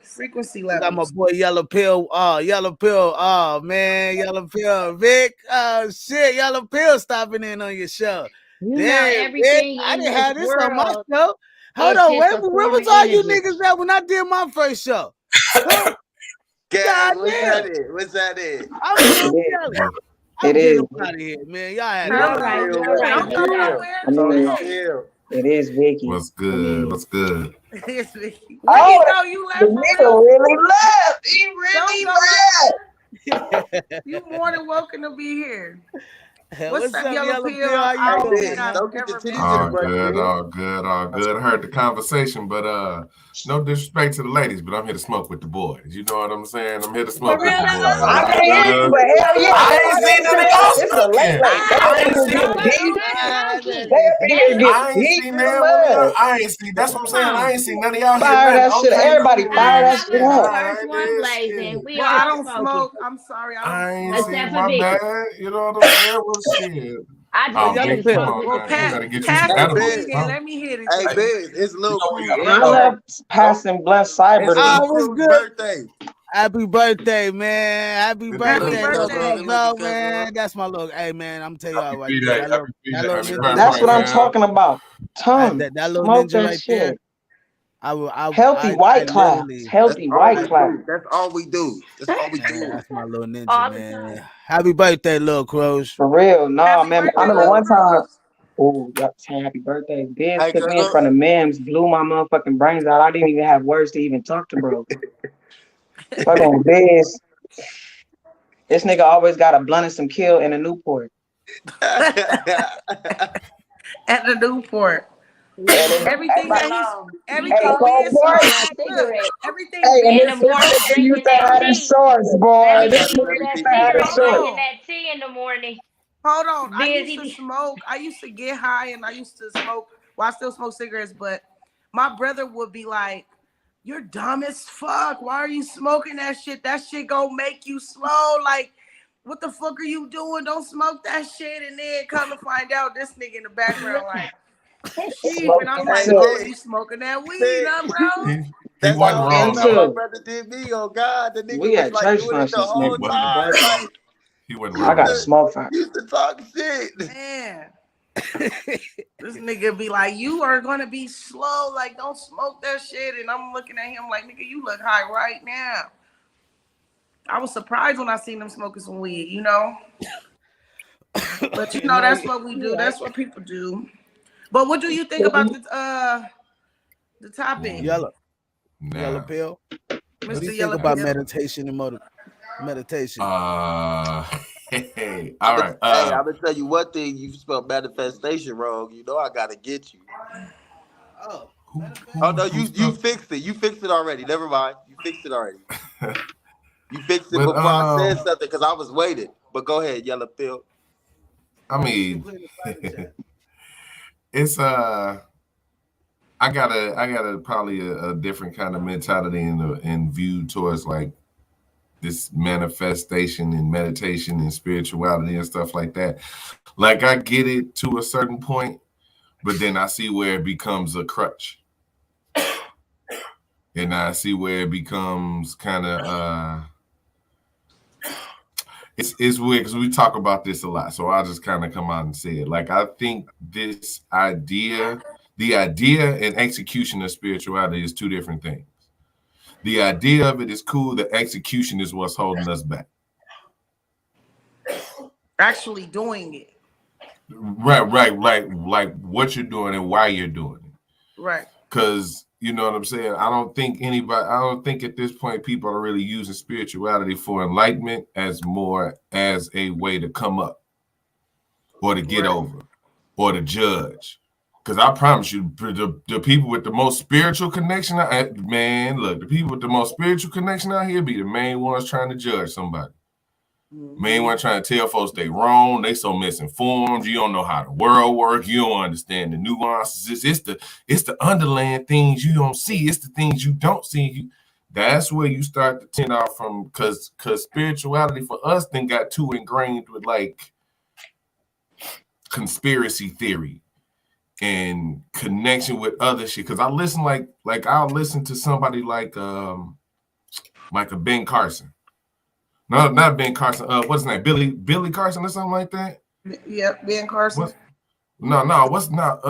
Frequency we got my levels. boy Yellow Pill. Oh, Yellow Pill. Oh man, Yellow Pill. Vic. Oh shit, Yellow Pill stopping in on your show. You know, Damn, Vic. everything I in didn't this have this on my world show. Hold is on, wait, just a where form of was all you energy. niggas at when I did my first show? Huh? God Gang, what's damn. that it? What's that it? I'm so It is. jealous. It I'm getting is. up out of here, man. Y'all had You no all Let's right. idea chill. You all what Let's right. time Don't it Do go was. that. nowhere. I let's mean, Stay. chill. it is Vicky. What's good? What's good? It's Vicky. Oh, Vicky, no, you the left for nigga real. really left. He Don't really go nowhere. You more than welcome to be here. What's What's up, up, Yellow Yellow Pill? Pill? How you I Hey, don't doing, think Biz, I've man? don't get your ever titties met in the All you. butt, good, Biz. all good, all good. I heard the conversation, but no disrespect to the ladies, but I'm here to smoke with the boys. You know what I'm saying? I'm here to For smoke with real the though? boys. I You can't hear you, good? but hell yeah, I come ain't on seen in. none of y'all It's a late, smoking. late. They I up in ain't here seen. Go getting up, deep. go up smoking. They up in here That's getting I ain't deep seen in the that one of y'all. mud. I ain't seen. That's what I'm saying. I ain't seen none of y'all hit Fire nothing. that shit. Okay, Everybody cool. fire that I shit was the up. All first right, one then blazing. shit. We Well, I all don't smoking. smoke. I'm sorry, I don't I ain't smoke. Except seen for my Vicky. bad. You know what I'm saying? Well, shit. I Well, just Oh, Yellow didn't Vic, come Pill. smoke on, with Well, the man. You crew. got to get you pass some Hey, the edibles or weed Biz. in. something. Let me hit it. Hey, Hey, Biz, it's you Lil know where Cruz you I at, though? birthday. love passing blunt It's cyber. Ah, Lil what's Cruz good? birthday. Happy birthday, man. Happy Happy birthday, little birthday. Cuzzo, man. That's my little, hey, man, I'm telling y'all right there. That Happy little B-Day. Happy ninja That's right birthday, what I'm there. fam. talking about. Tom, That little smoke ninja that right there. shit. I will, Healthy I white clouds. literally, That's Healthy all white we I, clouds. do. That's all we do. That's all we man, do. that's my little ninja, All the man. time. Happy birthday, little Crows. For real. Nah, Happy man. I birthday, remember Lil one time. Cruz. Oh, y'all saying happy birthday. Biz Hey, took me in Cuzzo. front of Mims, blew my motherfucking brains out. I didn't even have words to even talk to bro. Fucking with Biz. This nigga always got a blunt and some kill in a Newport. At the Newport. And Leave Everything everybody, that alone. You hey, everything talking cold Biz too boy. much smoked. on Look, cigarettes. everything Hey, and In the Biz this smoked. morning, nigga used drinking to that have his tea. shorts, That boy. nigga This That's using nigga that used everything to have Biz his cigarette, Hold shorts. drinking on. that tea in the morning. Hold on. I used to Busy. smoke. I used to get high and I used to smoke. Well, I still smoke cigarettes, but my brother would be like, "You're dumb as fuck. Why are you smoking that shit? That shit gonna make you slow. Like, what the fuck are you doing? Don't smoke that shit." And then come to find out, this nigga in the background, like, sheep. And I'm Smoking like, Hey, too. "Oh, Vic, you smoking that weed, Vic. huh, bro?" He That's wasn't how Smoking wrong that's how my though. too. brother did me. Oh God, the nigga We was at like church doing it the functions whole smoking for my time. birthday. Like He wasn't he I used wrong got a to though. smoke fire. he used to talk shit. Man, this nigga be like, "You are gonna be slow. Like, don't smoke that shit." And I'm looking at him like, "Nigga, you look high right now." I was surprised when I seen them smoking some weed, you know. But you know, No, that's what we you do. right. That's what people do. But what do you think about the topic, Yellow, yellow Nah. pill. What do Mr. you think Yellow about Pill? meditation and meditation? Uh, hey, I'm all right. hey, I'm gonna tell you one thing. You spelled manifestation wrong. You know I gotta get you. Oh, Oh no, Who you spelled? fixed it. You fixed it already. Never mind. You fixed it already. You fixed it But before I said something because I was waiting. But go ahead, yellow pill. I mean, it's I got a probably a different kind of mentality and view towards like this manifestation and meditation and spirituality and stuff like that. Like I get it to a certain point, but then I see where it becomes a crutch. And I see where it becomes kind of it's weird because we talk about this a lot. So I'll just kind of come out and say it. Like I think the idea and execution of spirituality is two different things. The idea of it is cool. The execution is what's holding us back. Actually doing it. Right. Like what you're doing and why you're doing it. Right. Because you know what I'm saying? I don't think at this point people are really using spirituality for enlightenment as more as a way to come up or to get Right. over or to judge. Because I promise you, the people with the most spiritual connection, man, look, the people with the most spiritual connection out here be the main ones trying to judge somebody. Main one trying to tell folks they wrong, they so misinformed, you don't know how the world works, you don't understand the nuances. It's the underlying things you don't see, it's the things you don't see. That's where you start to tend off from because spirituality for us then got too ingrained with like conspiracy theory and connection with other shit. Cause I listen like I'll listen to somebody like a Ben Carson. No, not Ben Carson. What's his name? Billy Carson or something like that. Yep, Ben Carson. What? No. What's not?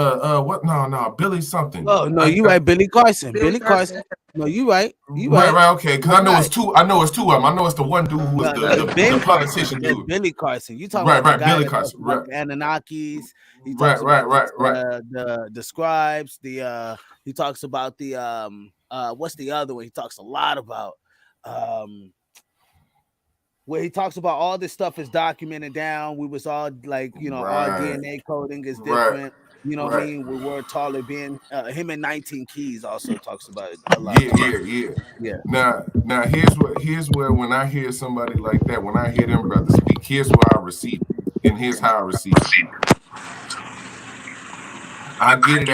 What? No. Billy something. Oh no, you right, Billy Carson. Billy Carson. No, you right. You right. Right. Okay. Because I know Right. it's two. I know it's two of them. I know it's the one dude who was No, it's Ben the Carson, politician but there's dude. Billy Carson. You talking Right. about the Right. guy Billy that talks Carson. about Right. the Anunnakis. He Right. talks about Right. the scribes. He talks about the what's the other one? He talks a lot about where he talks about all this stuff is documented down. We was all like, you know, our Right. DNA coding is Right. different. You know what I Right. mean? We were taller being him and 19 Keys also talks about it a lot. Yeah. Now here's where when I hear somebody like that, when I hear them brothers speak, here's where I receive it, and here's how I receive it. I get it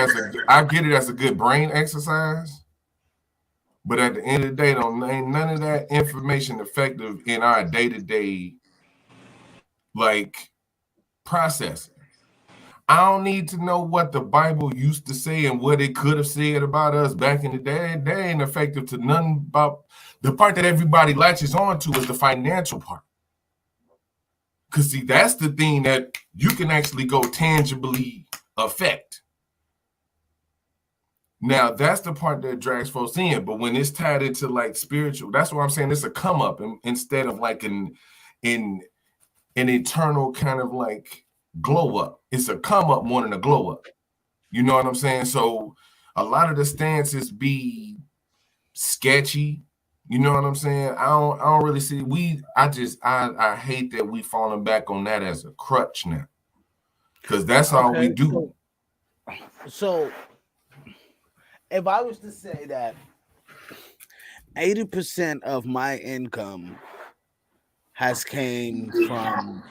as a good brain exercise, but at the end of the day, ain't none of that information effective in our day-to-day like processing. I don't need to know what the Bible used to say and what it could have said about us back in the day. That ain't effective to nothing about the part that everybody latches on to is the financial part. Because see, that's the thing that you can actually go tangibly affect. Now, that's the part that drags folks in. But when it's tied into like spiritual, that's what I'm saying. It's a come up instead of like an eternal kind of like glow up. It's a come up more than a glow up. You know what I'm saying? So a lot of the stances be sketchy. You know what I'm saying? I don't really see I hate that we falling back on that as a crutch now. Because that's all we do. So if I was to say that 80% of my income has came from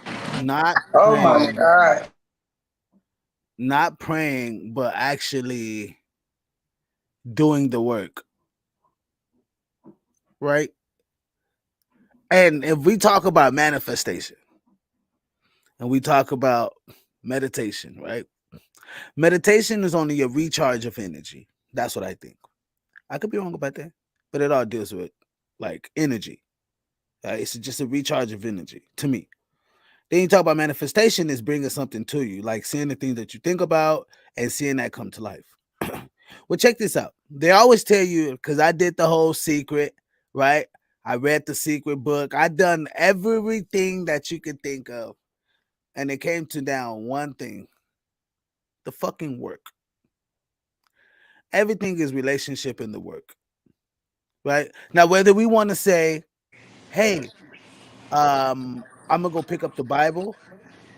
not Oh my praying, God. not praying, but actually doing the work, right? And if we talk about manifestation and we talk about meditation, right? Meditation is only a recharge of energy. That's what I think. I could be wrong about that, but it all deals with like energy. It's just a recharge of energy to me. Then you talk about manifestation is bringing something to you, like seeing the things that you think about and seeing that come to life. Well, check this out. They always tell you, because I did the whole secret, right? I read the secret book. I done everything that you could think of. And it came to down one thing: the fucking work. Everything is relationship in the work, right? Now, whether we want to say, hey, I'm gonna go pick up the Bible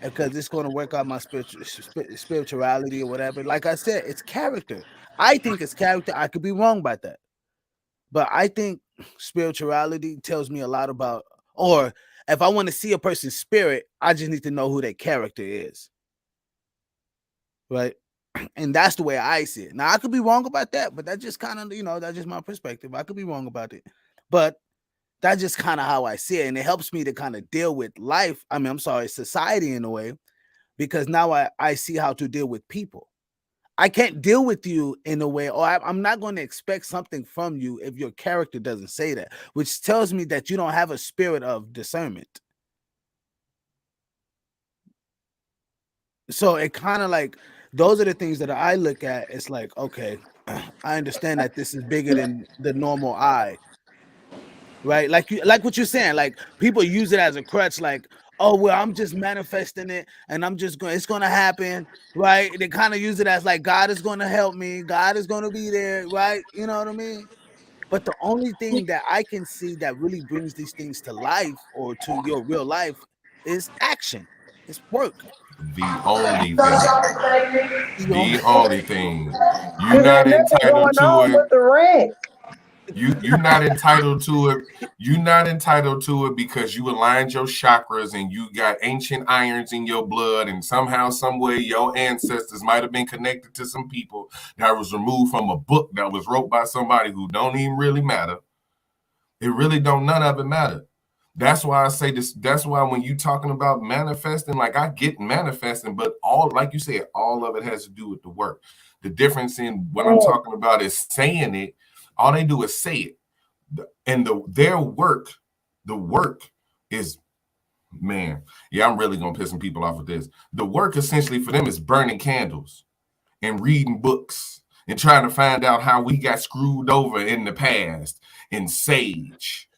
because it's going to work out my spirituality or whatever. Like I said, it's character. I think it's character. I could be wrong about that, but I think spirituality tells me a lot about. Or if I want to see a person's spirit, I just need to know who their character is, right? And that's the way I see it. Now I could be wrong about that, but that's just kind of that's just my perspective. I could be wrong about it, but that's just kind of how I see it, and it helps me to kind of deal with life. I mean, I'm sorry, society in a way, because now I see how to deal with people. I can't deal with you in a way, or I'm not going to expect something from you if your character doesn't say that, which tells me that you don't have a spirit of discernment. So it kind of like, those are the things that I look at. It's like, okay, I understand that this is bigger than the normal eye. Right, like what you're saying, like people use it as a crutch, like, oh well, I'm just manifesting it and it's gonna happen, right? They kind of use it as like God is gonna help me, God is gonna be there, right? You know what I mean? But the only thing that I can see that really brings these things to life or to your real life is action. It's work. The only thing. The only thing. You're Cause not ain't nothing entitled going to on it. but the rent. You're not entitled to it. You're not entitled to it because you aligned your chakras and you got ancient irons in your blood, and somehow, some way, your ancestors might have been connected to some people that was removed from a book that was wrote by somebody who don't even really matter. It really don't. None of it matter. That's why I say this. That's why when you talking about manifesting, like I get manifesting, but all, like you said, all of it has to do with the work. The difference in what I'm talking about is saying it. All they do is say it, and their work, the work is, man. Yeah, I'm really gonna piss some people off with this. The work essentially for them is burning candles and reading books and trying to find out how we got screwed over in the past and sage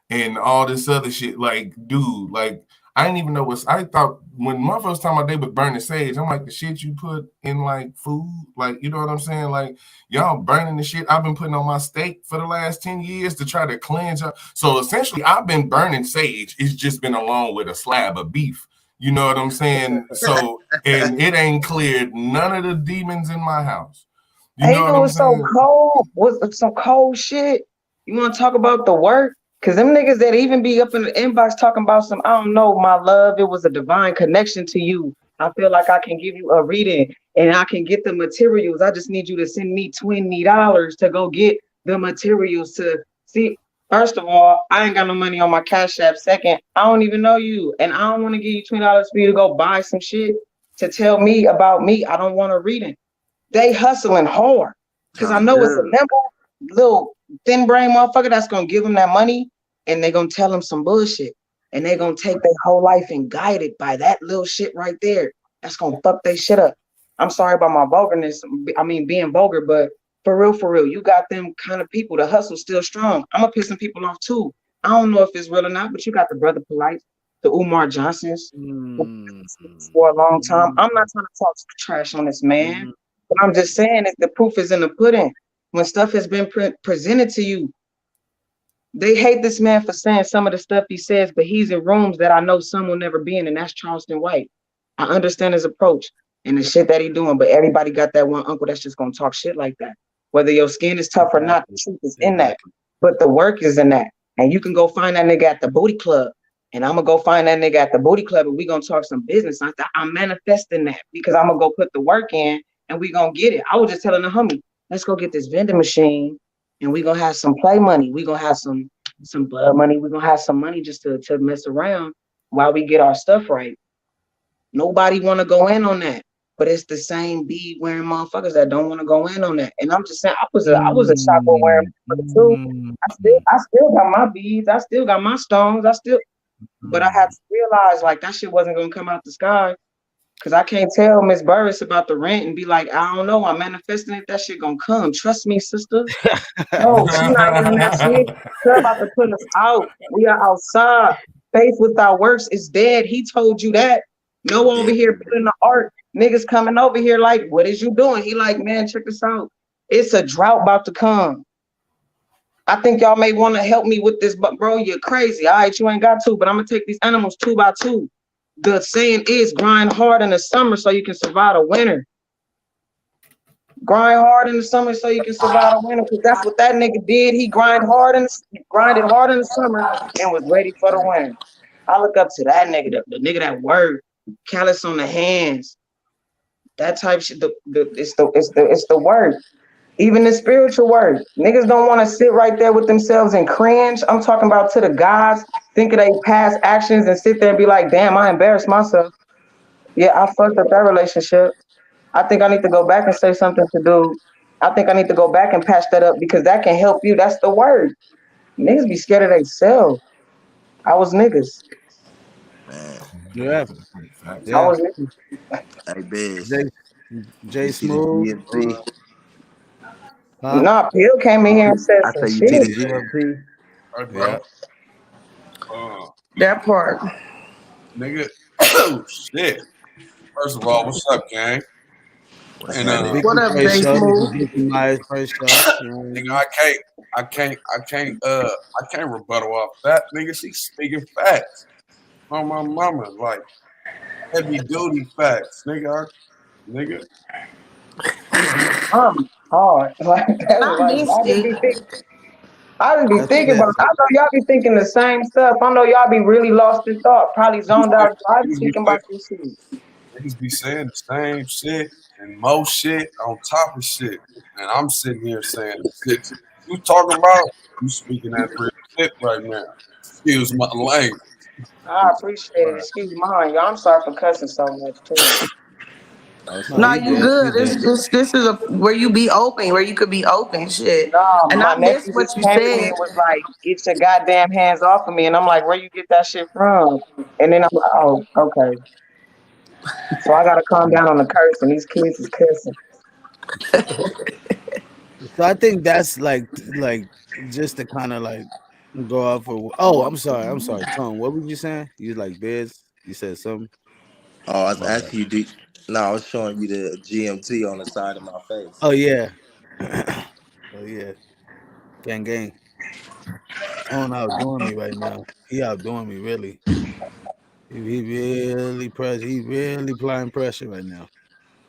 and all this other shit. Like, dude, like I didn't even know what I thought when motherfuckers was talking about they was burning sage. I'm like, the shit you put in like food, like, you know what I'm saying? Like, y'all burning the shit I've been putting on my steak for the last 10 years to try to cleanse up. So essentially, I've been burning sage. It's just been along with a slab of beef. You know what I'm saying? So, and it ain't cleared none of the demons in my house. You Hey, know it what I'm was so saying? cold. Was some cold shit. You want to talk about the work? Cause them niggas that even be up in the inbox talking about some, I don't know, my love, it was a divine connection to you. I feel like I can give you a reading and I can get the materials. I just need you to send me $20 to go get the materials to see. First of all, I ain't got no money on my Cash App. Second, I don't even know you. And I don't want to give you $20 for you to go buy some shit. to tell me about me. I don't want to read it. They hustling hard because I Trying to know it's a judge. nimble, little thin brain motherfucker that's gonna give them that money, and they gonna tell them some bullshit, and they gonna take their whole life and guide it by that little shit right there. That's gonna fuck their shit up. I'm sorry about my vulgarness. I mean being vulgar, but for real, you got them kind of people. The hustle's still strong. I'm gonna piss some people off too. I don't know if it's real or not, but you got the brother Polite, the Umar Johnsons Mm, for a long time. I'm not trying to talk trash on this man, mm, but I'm just saying that the proof is in the pudding. When stuff has been presented to you, they hate this man for saying some of the stuff he says, but he's in rooms that I know some will never be in, and that's Charleston White. I understand his approach and the shit that he doing, but everybody got that one uncle that's just gonna talk shit like that. Whether your skin is tough or not, the exactly. truth is in that. Exactly. But the work is in that. And you can go find that nigga at the booty club. And I'm gonna go find that nigga at the booty club and we gonna talk some business. I'm manifesting that because I'm gonna go put the work in and we gonna get it. I was just telling the homie, let's go get this vending machine and we gonna have some play money. We gonna have some blood money. We gonna have some money just to mess around while we get our stuff right. Nobody wanna go in on that. But it's the same bead wearing motherfuckers that don't want to go in on that. And I'm just saying, I was a chopper wearing motherfucker too. Mm, I still got my beads. I still got my stones. But I had mm. to realize like that shit wasn't gonna come out the sky. Cause I can't tell Miss Burris about the rent and be like, I don't know, I'm manifesting it. That shit gonna come. Trust me, sister. No, she not hearing that shit. She's about to put us out. We are outside. Faith without works is dead. He told you that. No over Yeah. here building the art. Niggas coming over here like, what is you doing? He like, man, check this out. It's a drought about to come. I think y'all may want to help me with this, but bro, you're crazy. All right, you ain't got to, but I'm gonna take these animals 2 by 2. The saying is grind hard in the summer so you can survive the winter. Grind hard in the summer so you can survive the winter, because that's what that nigga did. He grinded hard in the summer and was ready for the winter. I look up to that nigga, the nigga that worked, callous on the hands, that type shit. It's the word. Even the spiritual word. Niggas don't want to sit right there with themselves and cringe. I'm talking about to the gods, think of their past actions and sit there and be like, damn, I embarrassed myself. Yeah, I fucked up that relationship. I think I need to go back and say something to do. I think I need to go back and patch that up because that can help you. That's the word. Niggas be scared of themselves. I was niggas. Man. Yeah, I yeah. was niggas. Hey, Biz, J, you J see the Smooth, GMT? huh? Nah, Bill came in here and said I some say you see shit. the GMT? Hey, Yeah. bro. That part. Nigga. Oh, shit. First of all, what's up, gang? What's And The happening? What Vicci up, first J show. This is Smooth? Vicci Myers' first show. You know what I nigga, mean? I can't rebuttal off that. Nigga, she's speaking facts. On my mama, like heavy duty facts, nigga. Hard. Like And that's I like missed it. I just be That's thinking that. about. I know y'all be thinking the same stuff. I know y'all be really lost in thought, probably zoned out. I be thinking about this shit. Niggas be saying the same shit and more shit on top of shit. And I'm sitting here saying the shit you talking about, you speaking that real shit right now. Excuse my language. I appreciate it. Excuse mine, y'all. I'm sorry for cussing so much too. Oh, No, No, so you you good. You good. good. This is a where you be open, where you could be open, shit. Nah, And my I missed nephew what just you came to me said. and was like, "Get your goddamn hands off of me," and I'm like, "Where you get that shit from?" And then I'm like, "Oh, okay." So I gotta calm down on the curse, and these kids is cussing. So I think that's like just to kind of like go off of. Oh, I'm sorry, Tone. What were you saying? You like Biz? You said something. I was My bad. asking you, no, I was showing you the GMT on the side of my face. Oh yeah. Oh yeah. Gang gang. Tone outdoing me right now. He outdoing me really. He really press. He really applying pressure right now.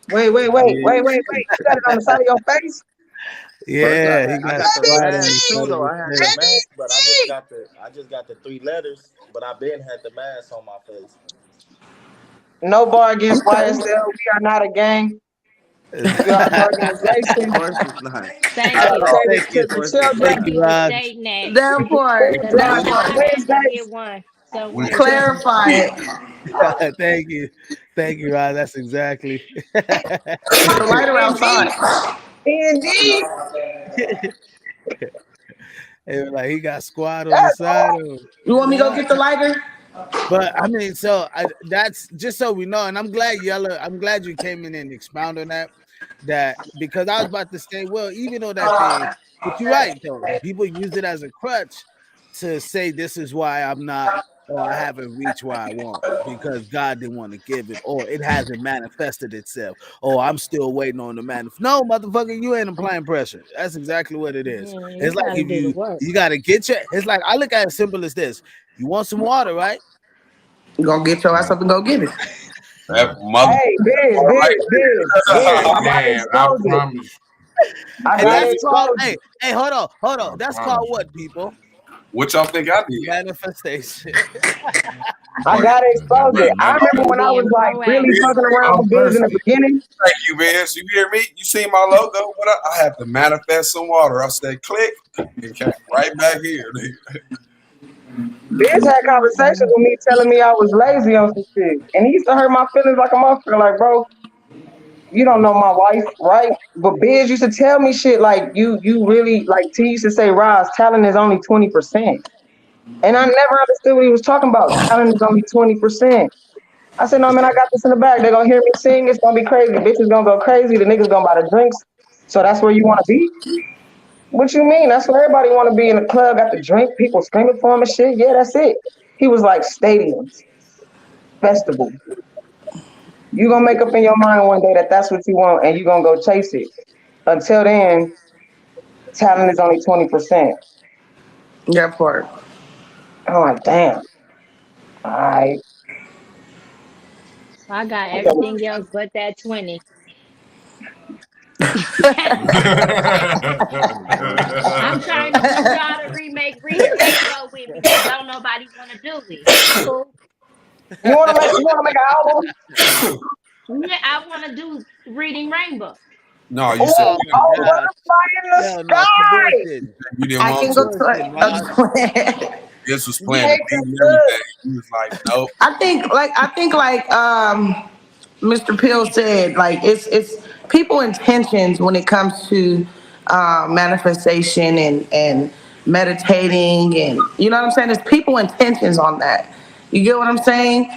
Wait. Yeah. You got it on the side of your face? First, Yeah, he I got got the pride on the mask too, side of though. his I had the face. mask, but I just got the 3 letters. But I been had the mask on my face. No bar against Okay. YSL. We are not a gang. We are an Of organization. course it's not. I Thank gotta you. say Thank this you. to Of the course it's Thank Thank not. you, children. you for Raj. stating that. That part. The Because That I children know on I part. had to Wednesdays. get one. So We we're good. clarify it. Thank you, thank you, Rod. That's exactly. Put the lighter Indeed, outside. indeed. It was like he got squad on the That's side all. of him. You want me to go Yeah. get the lighter? But I mean, that's just so we know, and I'm glad Yella. I'm glad you came in and expound on that. That because I was about to say, well, even though that they, but you're right though. People use it as a crutch to say this is why I'm not, or I haven't reached where I want because God didn't want to give it, or it hasn't manifested itself. Oh, I'm still waiting on the manifest. No, motherfucker, you ain't applying pressure. That's exactly what it is. Yeah, you It's like gotta if do the work. you got to get your. It's like I look at it as simple as this. You want some water, right? You gonna get your ass up and go get it. That mother Hey, Biz, right Biz. I gotta Man, I expose it. promise. I And gotta that's called, expose hey, it. hey, hold on. I That's called promise you. what, people? what y'all think I did? Manifestation. I Oh, gotta That expose it. right, I man. remember You when I was being like really proactive. fucking around I'm with Biz in the thirsty. beginning. Thank you, man. So you hear me? You see my logo? What I have to manifest some water. I said click and came right back here. Biz had conversations with me telling me I was lazy on some shit. And he used to hurt my feelings like a motherfucker. Like, bro, you don't know my wife, right? But Biz used to tell me shit like you really like T used to say, Roz, talent is only 20%. And I never understood what he was talking about. Talent is only 20%. I said, no, man, I got this in the bag. They're gonna hear me sing. It's gonna be crazy. Bitches gonna go crazy. The niggas gonna buy the drinks. So that's where you wanna be? What you mean? That's where everybody wanna be in the club, got the drink, people screaming for him and shit. Yeah, that's it. He was like stadiums, festivals. You gonna make up in your mind one day that that's what you want and you gonna go chase it. Until then, talent is only 20%. That part. I'm like, damn. All right. I got Okay. everything else but that 20. I'm trying to get y'all to remake Reading Rainbow with me, but don't nobody want to do it. It's cool. You wanna make an album? Yeah, I want to do Reading Rainbow. No, you said Oh, Oh you my didn't oh, want gosh. butterfly in the Hell no, quit sky. bullshitting. you didn't I want can Quit go to. to bullshitting, Rod. This was playing the Make beat it and good. everything. He was like, nope. I think like Mr. Pill said, like it's people intentions when it comes to manifestation and meditating, and you know what I'm saying. It's people intentions on that. You get what I'm saying?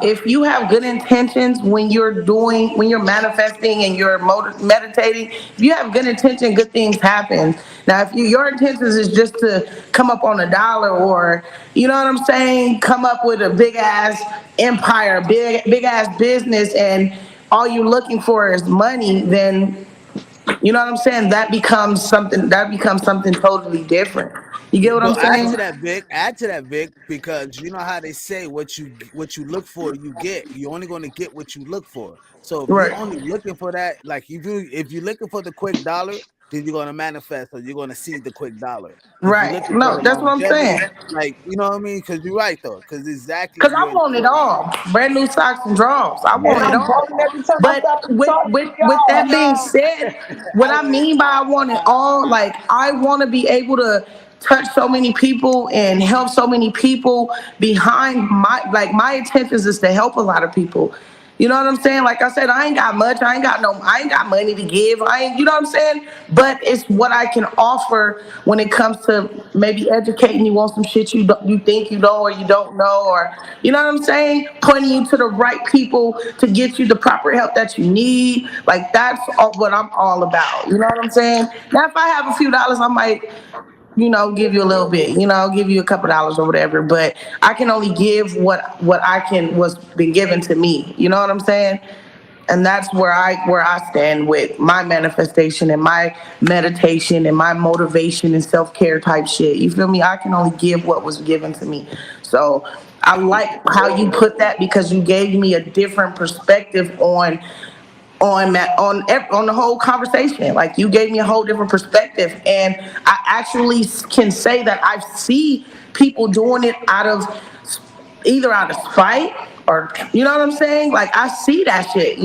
If you have good intentions when you're manifesting and you're meditating, if you have good intention, good things happen. Now, if your intentions is just to come up on a dollar, or you know what I'm saying, come up with a big ass empire, big ass business, and all you're looking for is money, then you know what I'm saying, that becomes something totally different. You get what I'm But saying? add to that, Vic, because you know how they say what you look for, you get. You're only going to get what you look for. So if you're Right. only looking for that, like if you're looking for the quick dollar, then you're going to manifest, or you're going to see the quick dollar. If you're Right. looking for No, the that's what I'm longevity, saying. like you know what I mean, because you're right though, because exactly Cause your I want it intention. all. Brand new socks and drawers. I And want Yeah. it I'm all. balling every time I But stop and with talk with to with that y'all. being said, what I mean by I want it all, like I want to be able to touch so many people and help so many people behind my intentions is to help a lot of people. You know what I'm saying? Like I said, I ain't got much. I ain't got money to give. You know what I'm saying? But it's what I can offer when it comes to maybe educating you on some shit you think you know or you don't know, or you know what I'm saying? Pointing you to the right people to get you the proper help that you need. Like that's what I'm all about. You know what I'm saying? Now, if I have a few dollars, I might give you a little bit, give you a couple dollars or whatever, but I can only give what I can, what's been given to me. You know what I'm saying? And that's where I stand with my manifestation and my meditation and my motivation and self-care type shit. You feel me? I can only give what was given to me. So I like how you put that, because you gave me a different perspective on the whole conversation. Like you gave me a whole different perspective, and I actually can say that I see people doing it either out of spite, or you know what I'm saying. Like I see that shit,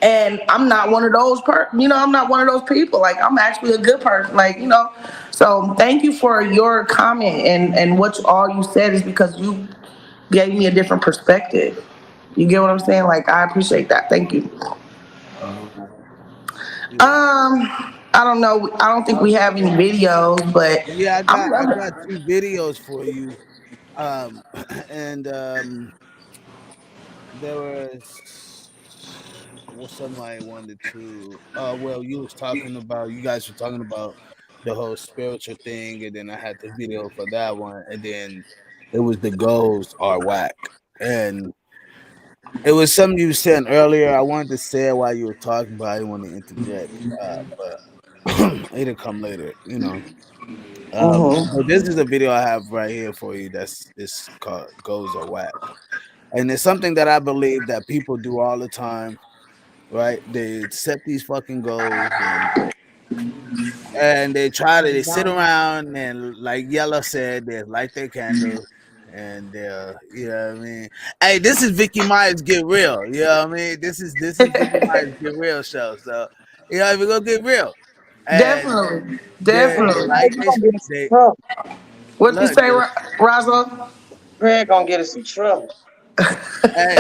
and I'm not one of those I'm not one of those people. Like I'm actually a good person, so thank you for your comment, and what all you said is because gave me a different perspective. You get what I'm saying? Like, I appreciate that. Thank you. Mhm. Yeah. I don't know. I don't think we have any videos, but Yeah, I'm I loving. got two videos for you. Um and there was well somebody wanted to well you guys were talking about the whole spiritual thing, and then I had the video for that one, and then it was the goals are whack. And it was something you were saying earlier. I wanted to say it while you were talking, but I didn't want to interject. But it'll come later, you know. But this is a video I have right here for you. It's called "Goals Are Whack," and it's something that I believe that people do all the time. Right? They set these fucking goals, and they sit around and, like Yella said, they light their candles. And you know what I mean. Hey, this is Vicci Myers Get Real. You know what I mean. This is Vicci Myers Get Real show. So you know, we gonna get real. And Definitely, they definitely. like Greg gonna get us they in trouble. What you look. say, Razo? Greg gonna get us in trouble. Hey,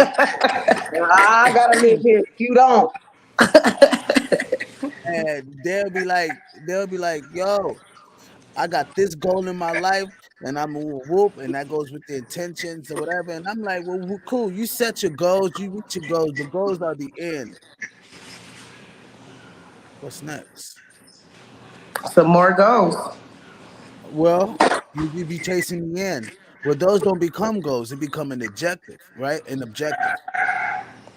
And I gotta live here. You don't. and they'll be like, yo, I got this goal in my life, and I'm a whoop, and that goes with the intentions or whatever. And I'm like, well, cool. You set your goals, you reach your goals. The goals are the end. What's next? Some more goals. Well, you be chasing the end. Well, those don't become goals; they become an objective, right? An objective.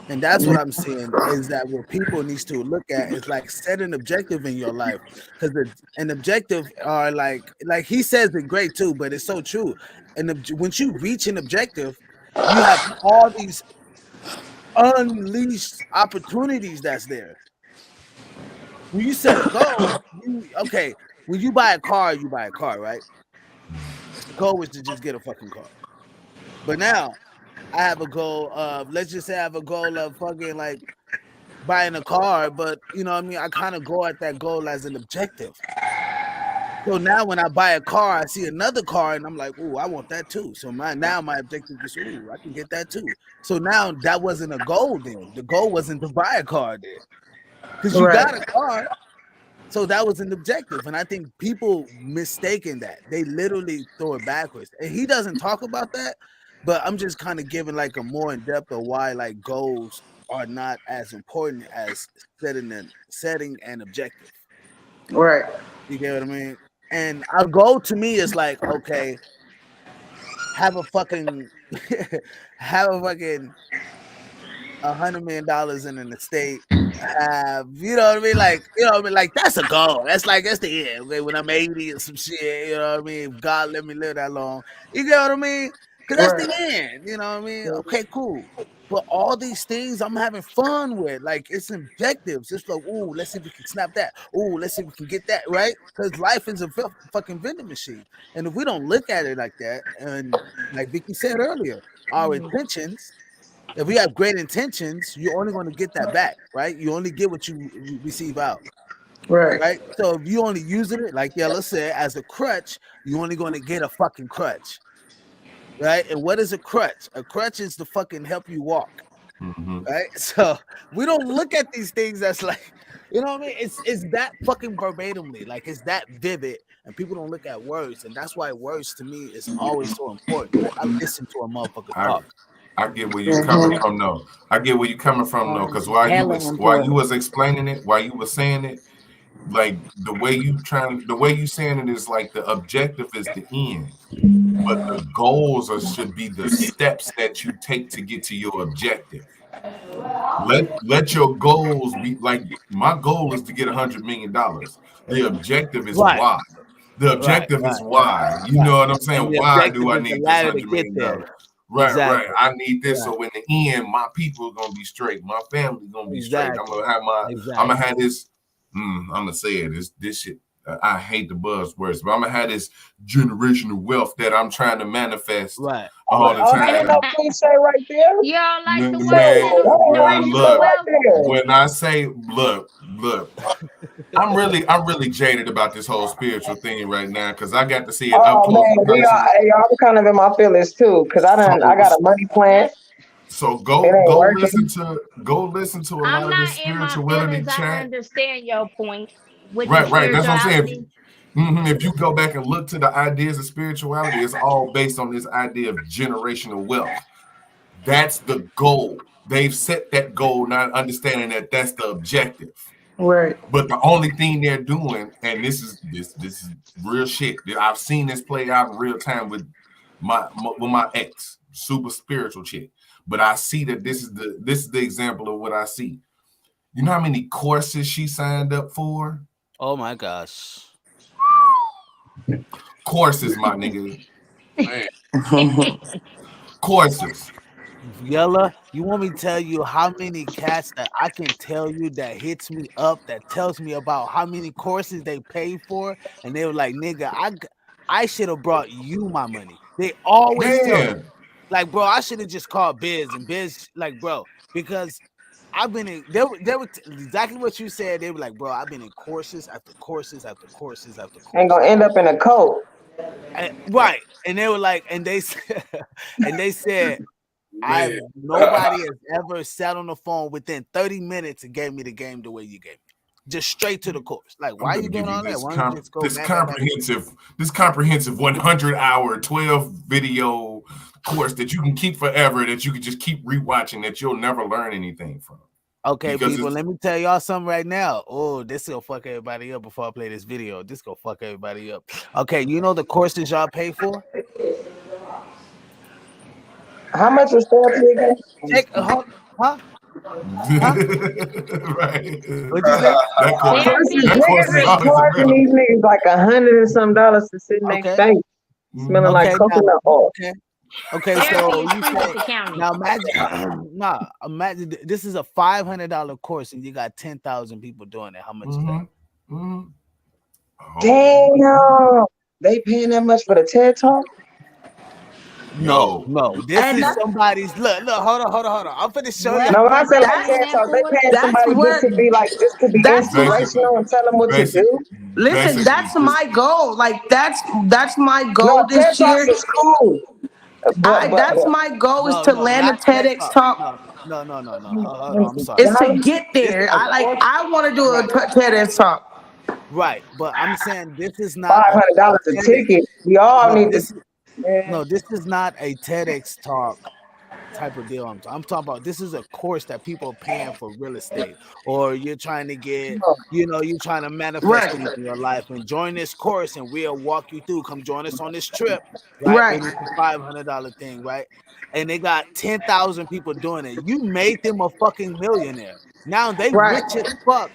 And that's what I'm seeing is that what people needs to look at is like set an objective in your life, because an objective are like he says it great too, but it's so true. And once you reach an objective, you have all these unleashed opportunities that's there. When you set a goal, okay. When you buy a car, right? The goal was to just get a fucking car. But now I have a goal of, let's just say I have a goal of fucking like buying a car, but you know what I mean, I kind of go at that goal as an objective. So now when I buy a car, I see another car and I'm like, "Ooh, I want that too." So my objective is, "Ooh, I can get that too." So now that wasn't a goal then. The goal wasn't to buy a car then. Cuz you Right, got a car. So that was an objective, and I think people mistaken that. They literally throw it backwards. And he doesn't talk about that, but I'm just kind of giving like a more in depth of why like goals are not as important as setting an objective. right, You get what I mean? And our goal to me is like, okay, have a fucking have a fucking $100 million in an estate, have, you know what I mean? Like, you know what I mean? Like, that's a goal. That's the end. Okay, when I'm 80 or some shit, you know what I mean? If God let me live that long, you get what I mean? Because that's the right, end. You know what I mean? Okay, cool. But all these things I'm having fun with, like it's objectives. It's like, ooh, let's see if we can snap that. Ooh, let's see if we can get that right. Because life is a fucking vending machine, and if we don't look at it like that, and like Vicky said earlier, our intentions, if we have great intentions, you're only going to get that back, right? You only get what you receive out, right, right? So if you only using it, like Yella said, as a crutch, you're only going to get a fucking crutch, right? And what is a crutch? A crutch is to fucking help you walk, Mm-hmm. right? So we don't look at these things as like, you know what I mean? It's that fucking verbatimly, like it's that vivid, and people don't look at words, and that's why words to me is always so important. Like I listen to a motherfucker I talk. I get where you coming from though. I get where you coming from though, because while you was explaining it, while you were saying it, like the way you saying it is like the objective is the end, but the goals should be the steps that you take to get to your objective. Let your goals be like my goal is to get $100 million. The objective is Right. why. The Right, objective right, is right, why. You right. know what I'm And saying? the Why objective do I is the need this ladder to hundred get million there. dollars? Right, right. Exactly. I need this Right. so in the end, my people are gonna be straight. My family gonna be straight. Exactly. I'm gonna have Exactly. this. I'm gonna say it. This shit. I hate the buzzwords, but I'm gonna have this generational wealth that I'm trying to manifest Right. all Right. the Oh, that ain't no time. cliche right there. You don't like the Man, word That ain't no generational cliche wealth? right there. when I say look, I'm really jaded about this whole spiritual thing right now because I got to see it up Oh close man, and personal. hey, I'm kind of in my feelings too, cause I got a So money plan. so It ain't go working. listen to a I'm lot of not this in my spirituality feelings. I chat. understand your point with the Right. That's what I'm saying. spirituality. If you go back and look to the ideas of spirituality, it's all based on this idea of generational wealth. That's the goal. They've set that goal, not understanding that that's the objective. Right. But the only thing they're doing, and this is real shit. I've seen this play out in real time with my ex, super spiritual chick. But I see that this is the example of what I see. You know how many courses she signed up for? Oh my gosh. Courses, my nigga. Man, Courses. Yella, you want me to tell you how many cats that I can tell you that hits me up that tells me about how many courses they paid for, and they were like, "Nigga, I should have brought you my money." They always tell me, Man. like, "Bro, I should have just called Biz and Biz, like, bro, because I've been in." They were exactly what you said. They were like, "Bro, I've been in courses after courses after courses after Ain't courses." gonna end up in a cult. Right, and they were like, and they said, and they said. man. Nobody has ever sat on the phone within 30 minutes and gave me the game the way you gave me. Just straight to the course. Like, I'm why are gonna you give doing you all that? Why don't you just go bam, bam, bam? this comprehensive 100-hour 12 video course that you can keep forever, that you can just keep rewatching, that you'll never learn anything from. Okay, Because people, it's let me tell y'all something right now. Oh, this will fuck everybody up before I play this video. This gonna fuck everybody up. Okay, you know the courses y'all pay for? How much is therapy again? Check, huh? Huh? right. What'd you say? Therapy Courses, That is course niggas is is free. always charging available. these niggas like $100 and some to sit in their Okay. face, smelling like Okay, now, coconut oil. okay, Therapy so is you free with say the county. now imagine imagine this is a $500 course and you got 10,000 people doing it. How much is that? Oh, Damn, they paying that much for the TED Talk? No, yo. no. This And is that, somebody's look, hold on. I'm finna show you. What No, when I what say they like that's paying TED that Talks, they for? paying that's somebody where just to be that's my Basically, inspirational and tell them what to basic, do. listen. basically, That's just my goal. Like that's my No, goal TED this Talks year. is cool, That's my goal is No, to no, land a not TED TEDx Talk. talk. No. Hold on, I'm sorry. Is to $100 get This there. a Like course, I want to do a right, TEDx talk. right. But I'm saying this is not a $500 a TEDx. ticket. We all No, need to. Man, this is not a TEDx talk type of deal. I'm talking about this is a course that people are paying for real estate, or you're trying to get, no. you're trying to manifest Right. things in your life and join this course and we'll walk you through. Come join us on this trip, right? Right. And it's a $500 thing, right? And they got 10,000 people doing it. You made them a fucking millionaire. Now they Right. rich as fuck,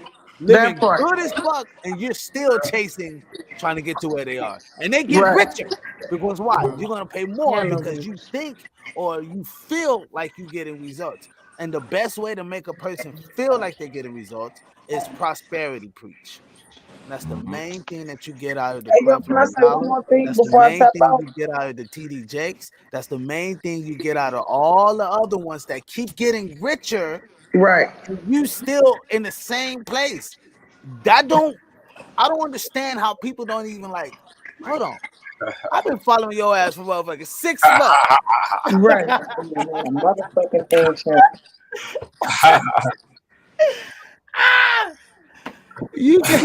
That living part. good as fuck, and you're still chasing, trying to get to where they are. And they get Right. richer because why? You're gonna pay more Hello, because Vicci. you think or you feel like you're getting results. And the best way to make a person feel like they're getting results is prosperity preach. And that's the main thing that you get out of the Hey, yo, can Creflo I say one Dollar. more thing That's the before I main tap thing out? you get out of the TD Jakes. That's the main thing you get out of all the other ones that keep getting richer. Right. And you still in the same place. I don't understand how people don't even like, hold on. I've been following your ass for motherfucking 6 months. Right. A motherfucking thing changed. You can,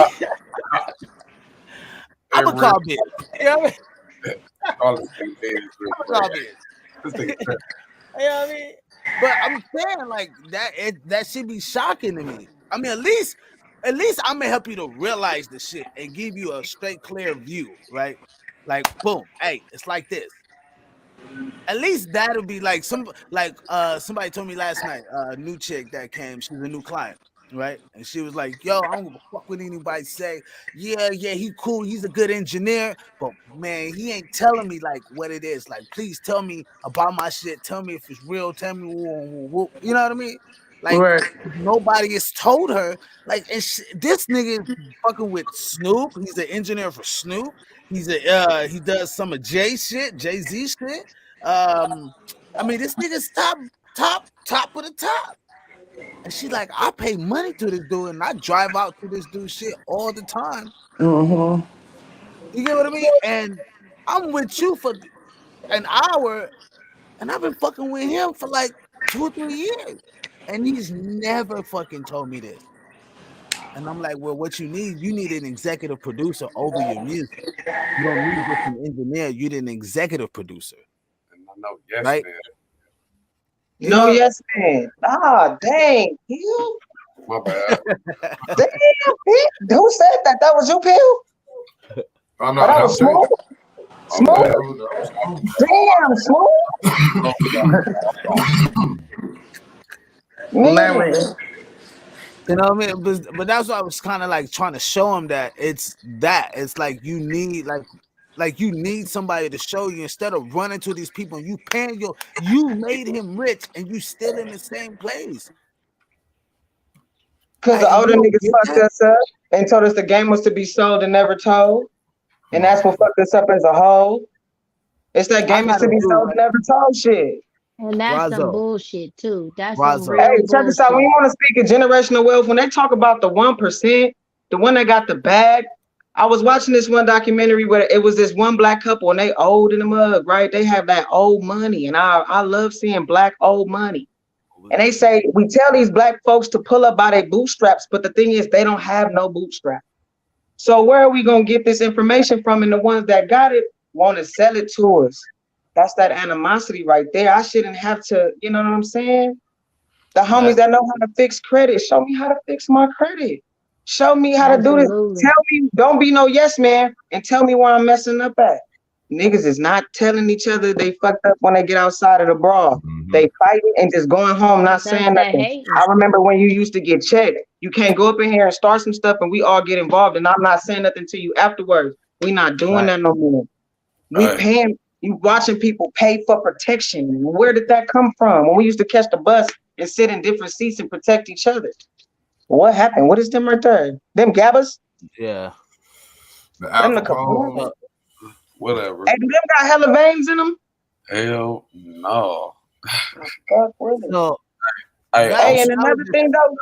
I'm It a real. call bitch. You know what I mean? All this thing is real I'm a crazy. call bitch. This thing is You know what I mean? But I'm saying like that should be shocking to me. I mean, at least I'm gonna help you to realize the shit and give you a straight, clear view, right? Like, boom, hey, it's like this. At least that'll be like somebody told me last night, a new chick that came, she's a new client, right? And she was like, yo, I don't give a fuck what anybody say. Yeah, he cool, he's a good engineer, but man, he ain't telling me like what it is. Like, please tell me about my shit, tell me if it's real, tell me you know what I mean? Like Right. nobody has told her, like, and this nigga is fucking with Snoop. He's an engineer for Snoop. He does some of Jay Z shit. I mean, this nigga's top of the top. And she like, I pay money to this dude and I drive out to this dude shit all the time. Mm-hmm. You get what I mean? And I'm with you for an hour and I've been fucking with him for like 2 or 3 years. And he's never fucking told me this. And I'm like, well, what you need an executive producer over your music. You don't need just an engineer, you need an executive producer, And I know, yes, right? man. You No, know, yes, man. Ah, dang, Peel. My bad. Damn, Peel. Who said that? That was you, Peel? Oh Oh, no, that that was was Jay. smooth. My Smooth. bad. That was cool. Damn, smooth. Larry. Man. you know what I mean? But that's what I was kind of like trying to show him that it's that. It's like you need like you need somebody to show you instead of running to these people and you paying you made him rich and you still in the same place. Because the And you older don't niggas get fucked that? us up and told us the game was to be sold and never told. And that's what Motherfucker. fucked us up as a whole. It's that I game is got to a be dude, sold and never told shit. And that's some Razo, bullshit too. That's some Razo. Hey, real check this out. When you bullshit. want to speak of generational wealth, when they talk about the 1%, the one that got the bag, I was watching this one documentary where it was this one black couple and they old in the mug, right? They have that old money. And I love seeing black old money. And they say, we tell these black folks to pull up by their bootstraps, but the thing is, they don't have no bootstrap. So where are we going to get this information from? And the ones that got it want to sell it to us. That's that animosity right there. I shouldn't have to, you know what I'm saying? The homies Right. that know how to fix credit, show me how to fix my credit. Show me how to do this. Absolutely. Tell me, don't be no yes man, and tell me where I'm messing up at. Niggas is not telling each other they fucked up when they get outside of the brawl. Mhm. They fighting and just going home, not That's saying that nothing. hating. I remember when you used to get checked. You can't go up in here and start some stuff and we all get involved and I'm not saying nothing to you afterwards. We not doing Right. that no more. We Hey, paying, you watching people pay for protection. Where did that come from? When we used to catch the bus and sit in different seats and protect each other. What happened? What is them right there? Them gabbas? Yeah. The Them the alcohol. caboose? So, whatever. Hey, do them got hella veins in them? Hell no. Fuck with it. so Hey, that on Hey, and that was another just thing though,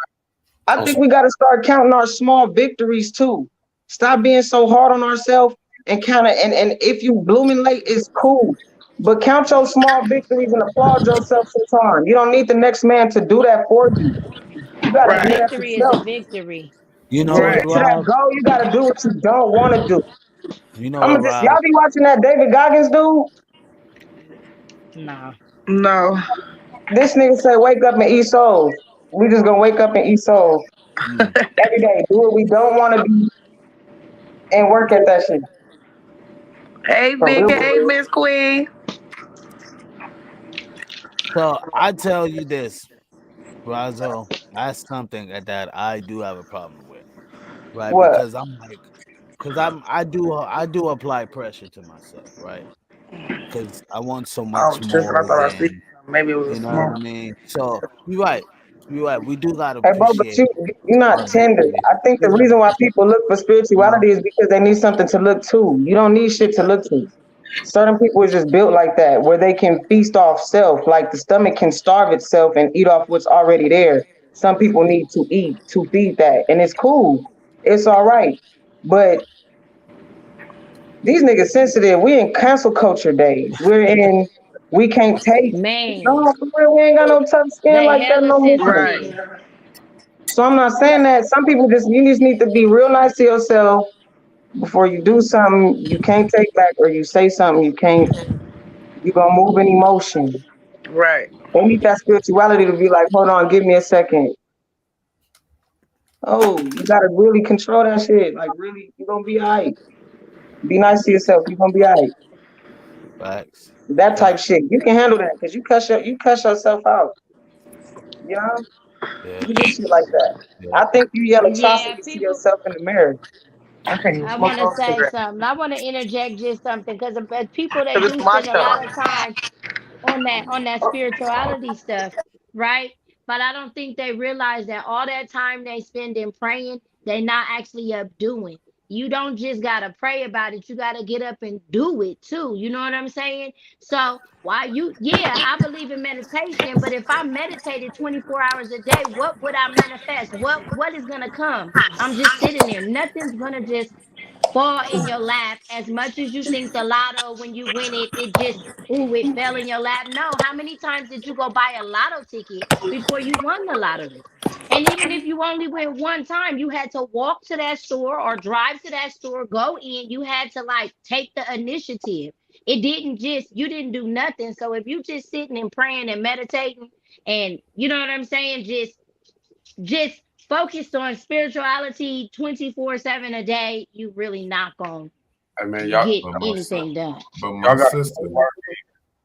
I on think some, we gotta start counting our small victories too. Stop being so hard on ourselves and kind of and if you blooming late, it's cool. But count your small victories and applaud yourself sometime. You don't need the next man to do that for you. You gotta A do Right. that victory is a yourself. victory. you know To what, get Right. to that Rob? goal, you gotta do what you don't want to do. You know I'm what, gonna just Rob? y'all be watching that David Goggins dude. Nah. No. This nigga say wake up and eat souls. We just gonna wake up and eat souls Mm. every day. Do what we don't want to do and work at that shit. Hey, For Vic. real, for Hey, real. Miss Queen. So I tell you this, Razo, that's something that I do have a problem with, right? What? Because I do apply pressure to myself, right? Because I want so Oh, much tripping. I more, thought I was speaking. and Maybe it was a you know what I smoke. mean. So you're right, you're right. We do gotta Hey, bro, but appreciate you're not our tender. victories. I think We the gotta, reason why people look for you know, spirituality is because they need something to look to. You don't need shit to look to. Certain people is just built like that, where they can feast off self. Like the stomach can starve itself and eat off what's already there. Some people need to eat to feed that, and it's cool. It's all right. But these niggas sensitive. We in cancel culture days. We can't take. Man, No, for real, we ain't got no tough skin they like that hella no more. Right. sensitive. So I'm not saying that. Some people you just need to be real nice to yourself before you do something you can't take back or you say something you can't. You gonna move in emotion. Right. They need that spirituality to be like, hold on, give me a second. Oh, you gotta really control that shit. Like really, you gonna be alright. Be nice to yourself. You gonna be alright. facts, That type facts. shit. You can handle that because you cuss yourself out. You know, Yeah, you do shit like that. yeah. I think you yell Yeah, atrocities to people. yourself in the mirror. I can't even I smoke want to no say cigarette something. I want to interject just something because people they because do it's my spend a lot turn. of time on that spirituality stuff, right? But I don't think they realize that all that time they spend in praying, they not actually up doing. you don't just gotta pray about it, you gotta get up and do it too. You know what I'm saying? So why yeah, I believe in meditation, but if I meditated 24 hours a day, what would I manifest? What is gonna come? I'm just sitting there. Nothing's gonna just fall in your lap. As much as you think the lotto, when you win it, it just, ooh, it fell in your lap. No, how many times did you go buy a lotto ticket before you won the lottery? And even if you only went one time, you had to walk to that store or drive to that store, go in. You had to like take the initiative. It didn't just, you didn't do nothing. So if you just sitting and praying and meditating and you know what I'm saying, just focused on spirituality 24/7 a day, you really not gonna Hey man, y'all, get But my, anything done. but y'all my got sister,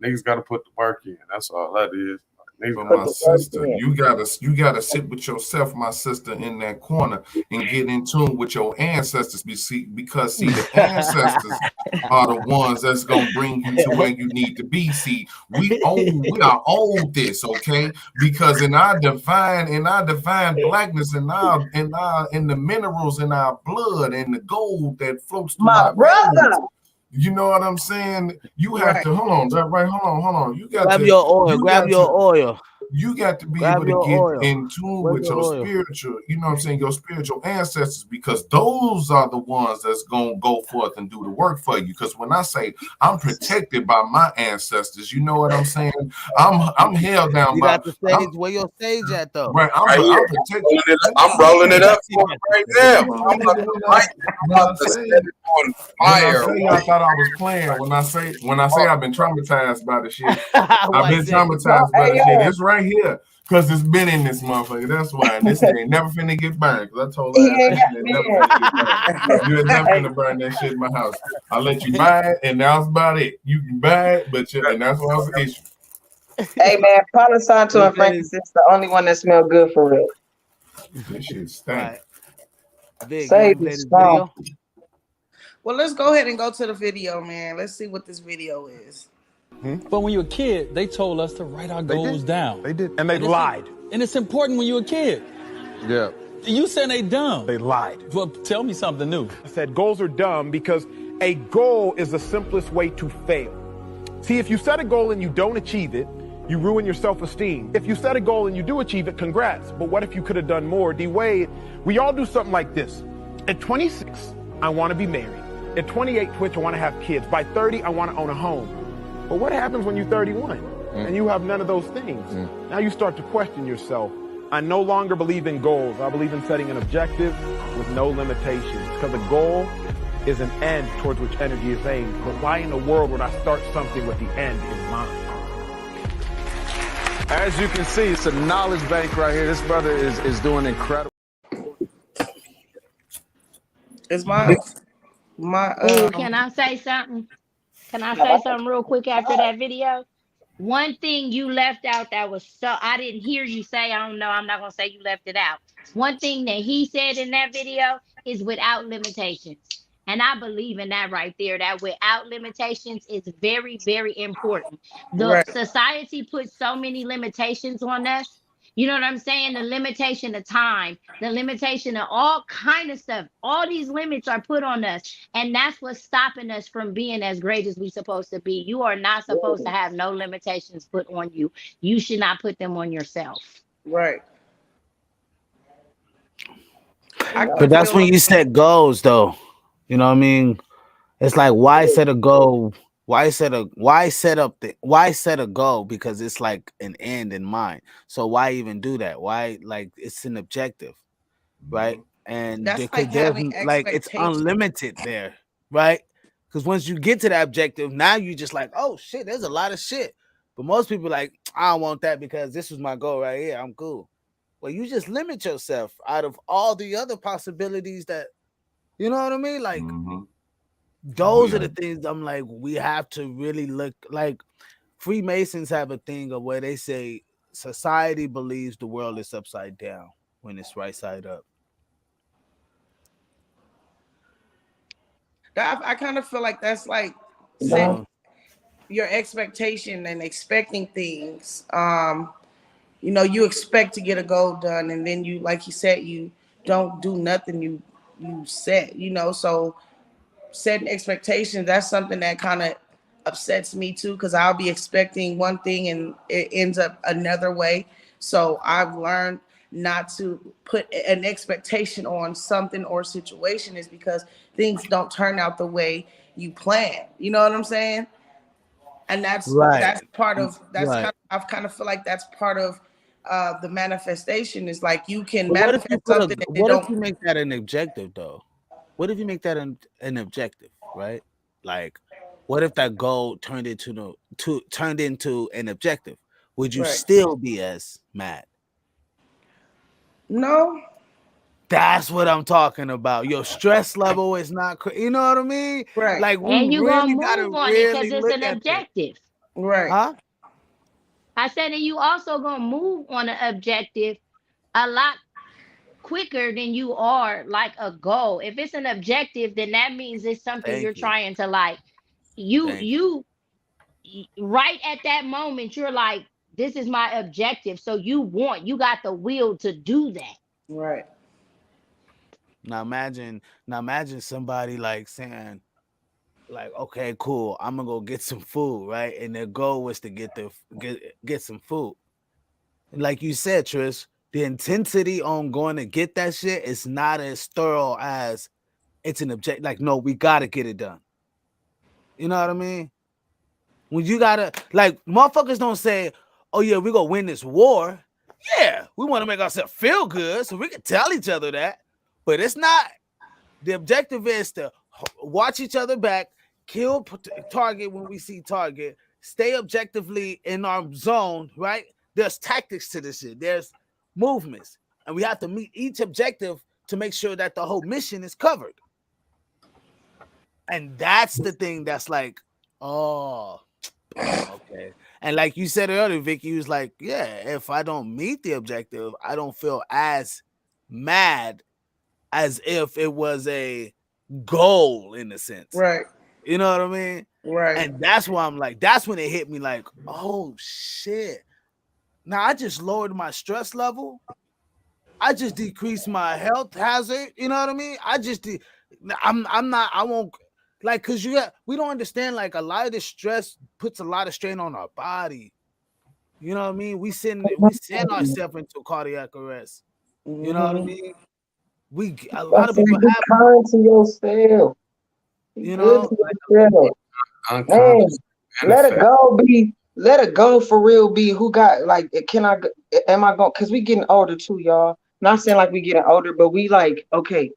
niggas got to put the work in. That's all that is. Niggas but Put my the work sister, in. you gotta sit with yourself, my sister, in that corner and get in tune with your ancestors. Because the ancestors are the ones that's gonna bring you to where you need to be. See, we are owed this, okay? Because in our divine blackness, in the minerals in our blood and the gold that floats through My our veins. brother. You know what I'm saying? You have Right. to hold on. You got Grab to your oil. you Grab got your to oil. you got to be Grab able to your get oil. in tune Where's with your your oil? spiritual, you know what I'm saying, your spiritual ancestors, because those are the ones that's gonna go forth and do the work for you. Because when I say I'm protected by my ancestors, you know what I'm saying? I'm held down You by got the stage. Where your stage at though? right. right here. I'm protected. I'm rolling it up for him right now. You I'm about already to when I, when I set say it on when I fire. say I thought I was playing. When I say I've been traumatized by the shit. I've White been said, traumatized by Hey, the shit. yo, It's right here. Cause it's been in this motherfucker. That's why. And this ain't never finna get burned. Cause I told he her ass ain't that got shit ain't never man. finna get burned. You ain't never Hey, finna burn that shit in my house. I'll let you buy it, and that's about it. You can buy it, and that's why it's an issue. hey man, Palo Santo he and says, frankincense the only one that smell good for real. This shit stank. right. Big, you Save want to play is this strong. video? Well, let's go ahead and go to the video, man. Let's see what this video is. But when you're a kid, they told us to write our goals down. They did. And they it's- lied. And it's important when you're a kid. Yeah. You saying they dumb. They lied. Well, tell me something new. I said goals are dumb because a goal is the simplest way to fail. See, if you set a goal and you don't achieve it, you ruin your self-esteem. If you set a goal and you do achieve it, congrats. But what if you could have done more? D-Wade, we all do something like this. At 26, I want to be married. At 28, Twitch, I want to have kids. By 30, I want to own a home. But what happens when you're 31 and you have none of those things? Now you start to question yourself. I no longer believe in goals. I believe in setting an objective with no limitations. Because a goal is an end towards which energy is aimed. But why in the world would I start something with the end in mind? As you can see, it's a knowledge bank right here. This brother is doing incredible. It's my Oh, can I say something? Can I say something real quick after that video? One thing you left out that was so, I didn't hear you say, I don't know, I'm not going to say you left it out. One thing that he said in that video is without limitations. And I believe in that right there, that without limitations is very, very important. The right, society puts so many limitations on us. You know what I'm saying? The limitation of time, the limitation of all kind of stuff. All these limits are put on us. And that's what's stopping us from being as great as we're supposed to be. You are not supposed to have no limitations put on you. You should not put them on yourself. right. I kind But of that's feel when like you set goals, though. You know what I mean? It's like why set a goal? Why set a goal? Because it's like an end in mind. So why even do that? Why like it's an objective, right? And that's because like there's having like it's expectations. unlimited there, right? Because once you get to that objective, now you just like, oh shit, there's a lot of shit. But most people like, I don't want that because this was my goal right here. I'm cool. Well, you just limit yourself out of all the other possibilities that you know what I mean? Like Mm-hmm. those are the things I'm like, we have to really look like Freemasons have a thing of where they say society believes the world is upside down when it's right side up. I kind of feel like that's like setting No. your expectation and expecting things. You expect to get a goal done, and then you, like you said, you don't do nothing. You you set, so setting expectations, that's something that kind of upsets me too, because I'll be expecting one thing and it ends up another way. So I've learned not to put an expectation on something or situation, is because things don't turn out the way you plan. You know what I'm saying? And Right. that's part of that's Right. kind of, I've kind of feel like that's part of the manifestation, is like you can But what if you manifest something and it what if don't. you make that an objective though? What if you make that an objective, right? Like, what if that goal turned into an objective? Would you Right. still be as mad? No. That's what I'm talking about. Your stress level is not, you know what I mean? Right. Like, we And you gonna really gotta move on it because really it's look an at this, objective. Right. huh? I said, and you also gonna move on an objective a lot quicker than you are like a goal. If it's an objective, then that means it's something you're Thank you, trying to like. You thank you. you right at that moment, you're like, this is my objective. So you got the will to do that. Right. Now imagine somebody like saying, like, okay, cool, I'm gonna go get some food, right? And their goal was to get some food. And like you said, Trish, the intensity on going to get that shit is not as thorough as it's an object. Like, no, we gotta get it done. You know what I mean? When you gotta, like, motherfuckers don't say, oh yeah, we gonna win this war. Yeah, we want to make ourselves feel good, so we can tell each other that. But it's not. The objective is to watch each other back, kill target when we see target, stay objectively in our zone, right? There's tactics to this shit. There's movements. And we have to meet each objective to make sure that the whole mission is covered. And that's the thing that's like, oh, okay. And like you said earlier, Vicci, you was like, yeah, if I don't meet the objective, I don't feel as mad as if it was a goal in a sense. Right. You know what I mean? Right. And that's why I'm like, that's when it hit me like, oh shit. Now I just lowered my stress level. I just decreased my health hazard. You know what I mean? I won't like, cause we don't understand, like, a lot of this stress puts a lot of strain on our body. You know what I mean? We send ourselves into cardiac arrest. You know what I mean? A lot of That's people it. Be have, kind to yourself. Be you good know, to like, yourself. Man, Unconscious let it manifest. go be let it go for real be who got like am I going because we getting older too, y'all. Not saying like we getting older, but we like, okay,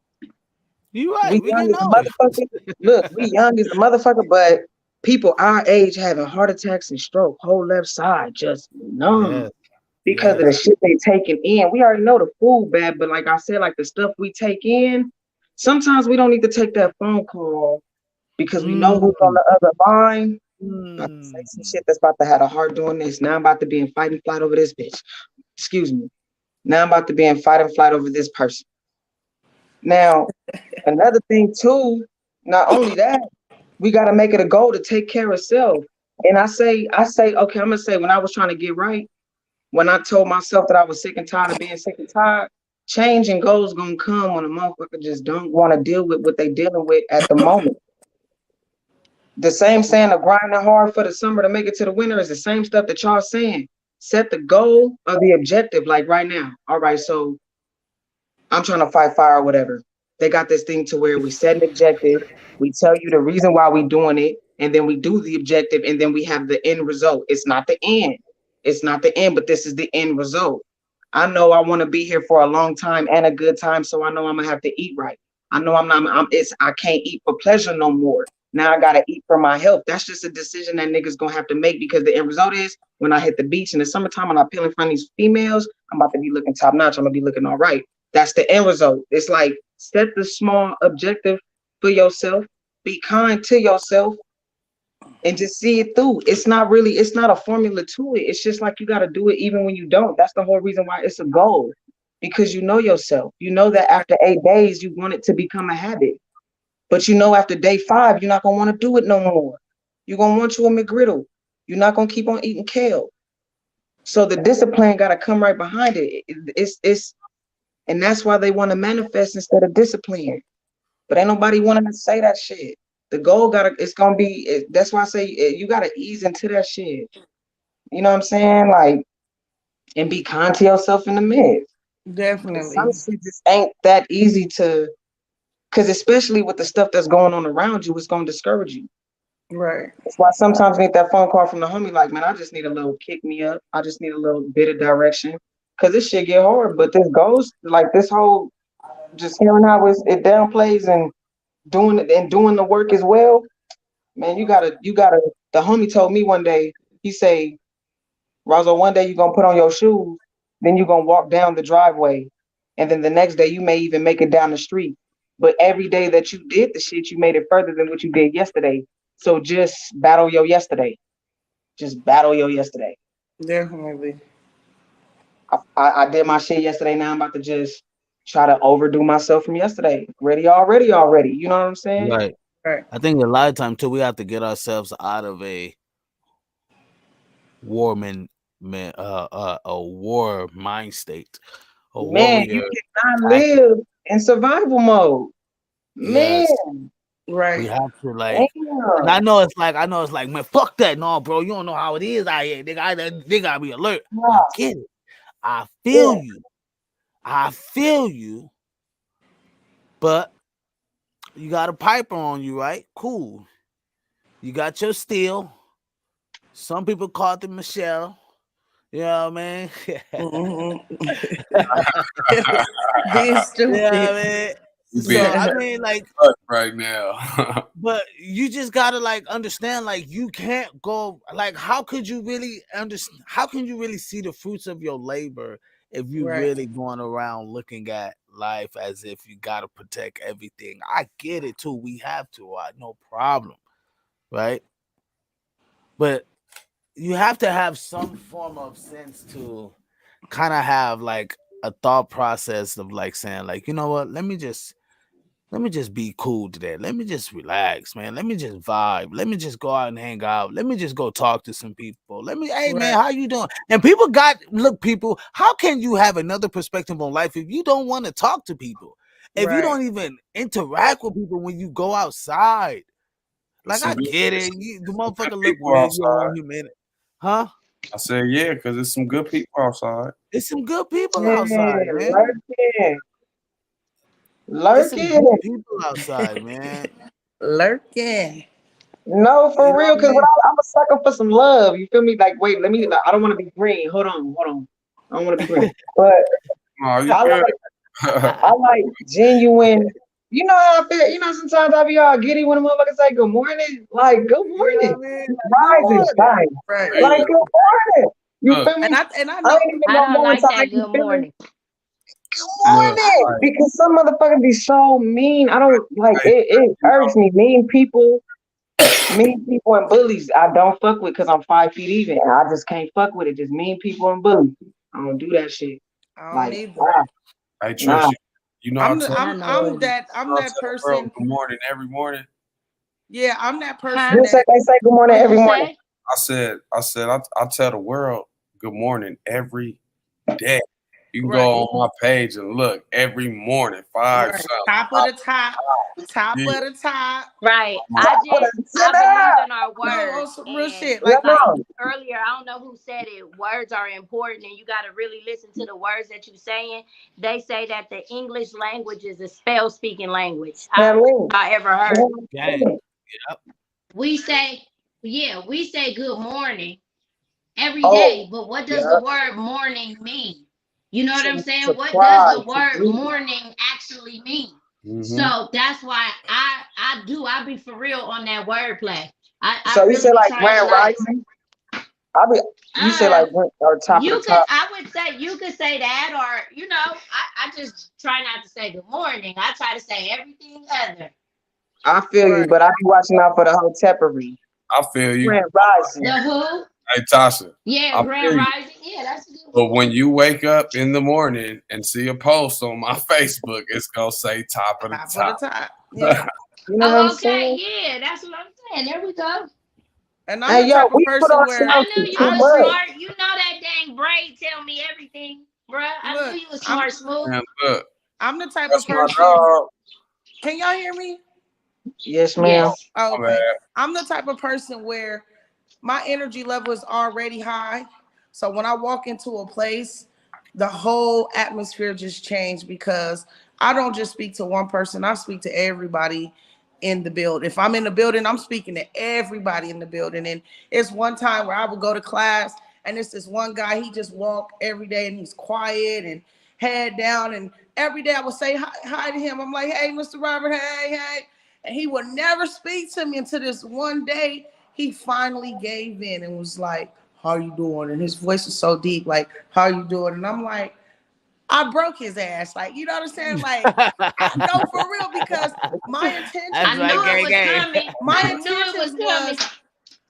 you we right. We young getting as a older. motherfucker. Look, we young as a motherfucker, but people our age having heart attacks and stroke, whole left side just numb Yes, because of yes. the shit they taking in. We already know the food bad, but like I said, like the stuff we take in, sometimes we don't need to take that phone call because we know who's on Mm, the other line. About to say mm. some shit that's about to have a heart doing this. Now I'm about to be in fight and flight over this bitch. Excuse me. Now I'm about to be in fight and flight over this person. Now, another thing too, not only that, we got to make it a goal to take care of self. And okay, I'm gonna say when I was trying to get right, when I told myself that I was sick and tired of being sick and tired, change and goals gonna come when a motherfucker just don't want to deal with what they dealing with at the moment. The same saying of grinding hard for the summer to make it to the winter is the same stuff that y'all saying. Set the goal or the objective, like right now. All right, so I'm trying to fight fire or whatever. They got this thing to where we set an objective, we tell you the reason why we doing it, and then we do the objective, and then we have the end result. It's not the end. It's not the end, but this is the end result. I know I want to be here for a long time and a good time, so I know I'm gonna have to eat right. I know I can't eat for pleasure no more. Now I gotta eat for my health. That's just a decision that niggas gonna have to make because the end result is when I hit the beach in the summertime and I peel in front of these females, I'm about to be looking top notch. I'm gonna be looking all right. That's the end result. It's like set the small objective for yourself, be kind to yourself, and just see it through. It's not a formula to it. It's just like you got to do it even when you don't. That's the whole reason why it's a goal, because you know yourself. You know that after 8 days, you want it to become a habit. But you know after day 5, you're not going to want to do it no more. You're going to want you a McGriddle. You're not going to keep on eating kale. So the discipline got to come right behind it. And that's why they want to manifest instead of discipline. But ain't nobody wanting to say that shit. The goal it's gonna be. That's why I say you gotta ease into that shit. You know what I'm saying? Like, and be kind to yourself in the midst. Some Definitely. shit just ain't that easy to, because especially with the stuff that's going on around you, it's gonna discourage you. Right. That's why sometimes you need that phone call from the homie, like, man, I just need a little kick me up. I just need a little bit of direction. Cause this shit get hard. But this goes like this whole just hearing how it downplays and doing the work as well. Man, you gotta the homie told me one day, he say, Razo, one day you're gonna put on your shoes, then you're gonna walk down the driveway, and then the next day you may even make it down the street. But every day that you did the shit, you made it further than what you did yesterday. So just battle your yesterday. Just battle your yesterday. Definitely. I did my shit yesterday. Now I'm about to just try to overdo myself from yesterday. Ready already. You know what I'm saying? Right. Right. I think a lot of time too, we have to get ourselves out of a a war mind state, a Man, you warrior cannot tactic. live in survival mode. Man, Yes, we Right. have to like. And damn. I know it's like, man, fuck that, no, bro. You don't know how it is out here. They gotta be alert. I Nah, get it. I yeah. feel you. I feel you. But you got a piper on you, right? Cool. You got your steel. Some people call it the Michelle. You know what I mean? Being Yeah, stupid. man. You So being I mean, like, right now. but you just gotta like understand, like, you can't go like, how could you really understand? How can you really see the fruits of your labor if you Right. really going around looking at life as if you gotta protect everything? I get it too. We have to. No problem, right? But you have to have some form of sense to kind of have like a thought process of like saying, like, you know what, let me just be cool today. Let me just relax, man. Let me just vibe. Let me just go out and hang out. Let me just go talk to some people. Hey man, Right. how you doing? And people, how can you have another perspective on life if you don't want to talk to people? If you Right. don't even interact with people when you go outside? Like, Some I good, get it. The some good motherfucker look people weird. You don't outside. want humanity. Huh? I said, yeah, because there's some good people outside. There's some good people Yeah, outside, man. lurking. There's some good Lurking. people outside, man. Lurking. No, You for know real, what I because mean? I'm a sucker for some love. You feel me? Like, wait, let me, like, I don't want to be green. Hold on. I don't want to be green. But Oh, you I good? like I like genuine. You know how I feel. You know, sometimes I be all giddy when a motherfucker say good morning. Like, good You know morning. what I mean? It's Like, good rising morning. time. Right. Like, Hey, good morning. You look, feel me? And I I know ain't even I no don't more like until I that be good feeling morning. good look. I morning. Because some motherfuckers be so mean. I don't like Hey, it you irks me. Mean people and bullies, I don't fuck with because I'm 5 feet even. I just can't fuck with it. Just mean people and bullies. I don't do that shit. don't Like, either. hey, nah. Trish, you know I tell, I know I'm buddy. I'm that the girl person. good morning every morning. Yeah, I'm that person Huh? Who say that they say good morning What every you morning? say? I tell the world good morning every day. You can right. go on my page and look every morning, 5 Right. something. Top of the top. Top Yeah. of the top. Right. Top of the I believe in our No, on words, some real and shit. no, Like like no. earlier, I don't know who said it. Words are important, and you got to really listen to the words that you're saying. They say that the English language is a spell speaking language. I Man, don't know lean. if I ever heard. Gang. Yep. We say, yeah, we say good morning every Oh, day, but what does yeah. the word morning mean? You know what I'm To saying? What does the surprise, to word greet. morning actually mean? Mm-hmm. So that's why I be for real on that wordplay. I So you really say be like trying to grand like rising? I be. You say uh like or top of the top. I would say you could say that, or I just try not to say good morning. I try to say everything other. I feel you, right. but I be watching out for the whole teppery. I feel you. Grand rising. The who? Hey, Tasha, Yeah, I grand feel you. rising. Yeah, that's a good one. But when you wake up in the morning and see a post on my Facebook, it's gonna say top of the Top of the top. top. Yeah. You know what I'm Oh, okay, saying? yeah, that's what I'm saying. There we go. And I'm Hey, the yo, type of we put person where I ourselves knew through you too I was much. do smart. You know that dang braid tell me everything, bruh. I knew look, you was I'm smart, smooth. And look, I'm the type of that's my person dog. Can y'all hear me? Yes, ma'am. Yes. Oh, My okay. bad. I'm the type of person where my energy level is already high. So when I walk into a place, the whole atmosphere just changed because I don't just speak to one person, I speak to everybody in the building. If I'm in the building, I'm speaking to everybody in the building. And it's one time where I would go to class and it's this one guy, he just walk every day and he's quiet and head down. And every day I would say hi to him. I'm like, hey, Mr. Robert, hey. And he would never speak to me until this one day he finally gave in and was like, how you doing? And his voice is so deep, like, how you doing? And I'm like, I broke his ass. Like, you know what I'm saying? Like, I know for real because my That's I intentions right, knew it gang, was gang. coming. my I knew it was intentions coming. was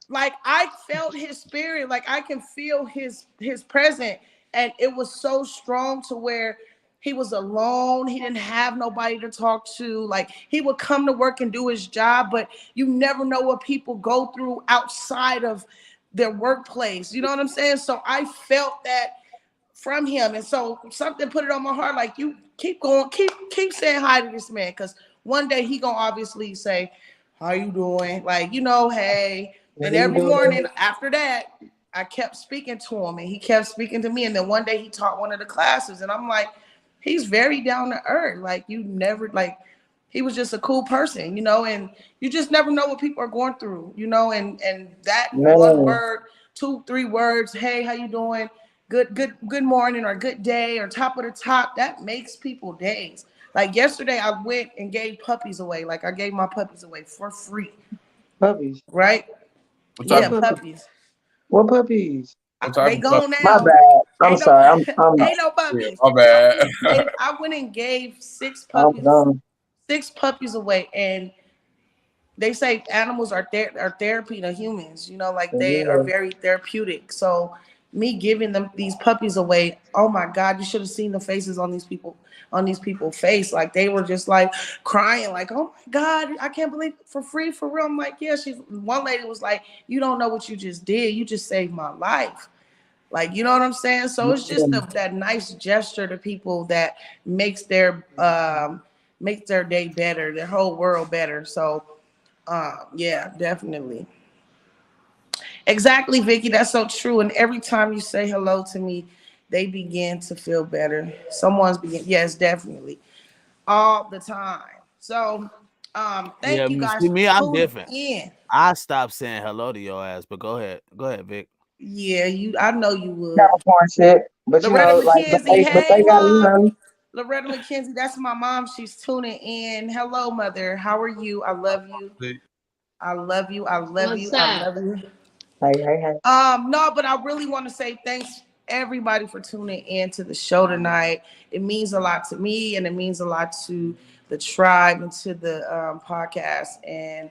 like I felt his spirit, like I can feel his presence, and it was so strong to where he was alone. He didn't have nobody to talk to. Like he would come to work and do his job, but you never know what people go through outside of their workplace. You know what I'm saying? So I felt that from him, and so something put it on my heart, like you keep going, keep saying hi to this man, because one day he gonna obviously say, how you doing, like, you know, hey. What And are you every doing? morning after that I kept speaking to him and he kept speaking to me, and then one day he taught one of the classes and I'm like, he's very down to earth, like you never, like he was just a cool person, you know. And you just never know what people are going through, you know. And that one Man, word, 2-3 words, hey, how you doing, good morning or good day or top of the top, that makes people days. Like yesterday I went and gave puppies away, like I gave my puppies away for free, puppies. right? What What Yeah, type of puppies? puppies. What puppies? what type They of puppy? gone My now. bad. I'm Ain't no sorry. I'm ain't no Yeah, puppies. my I bad. went and gave six I'm puppies, gone. away, and they say animals are therapy to humans, you know, like they are Yeah. very therapeutic. So me giving them these puppies away, oh my God, you should have seen the faces on these people's face. Like they were just like crying, like, oh my God, I can't believe it, for free, for real. I'm like, yeah, one lady was like, you don't know what you just did. You just saved my life. Like, you know what I'm saying? So it's just that nice gesture to people that makes their day better, their whole world better. So yeah, definitely. Exactly, Vicky. That's so true. And every time you say hello to me, they begin to feel better. Yes, definitely. All the time. So Yeah, thank you guys see for me, I'm tuning different. in. I stopped saying hello to your ass, but go ahead, Vic. Yeah, I know you would. Capricorn shit. But you Loretta know, like, McKenzie, but hey they gotta, you mom. know, Loretta McKenzie, that's my mom. She's tuning in. Hello, mother. How are you? I love you. I love you. I love you. What's I up? love you. hey. No, but I really want to say thanks everybody for tuning in to the show tonight. It means a lot to me and it means a lot to the tribe and to the podcast. And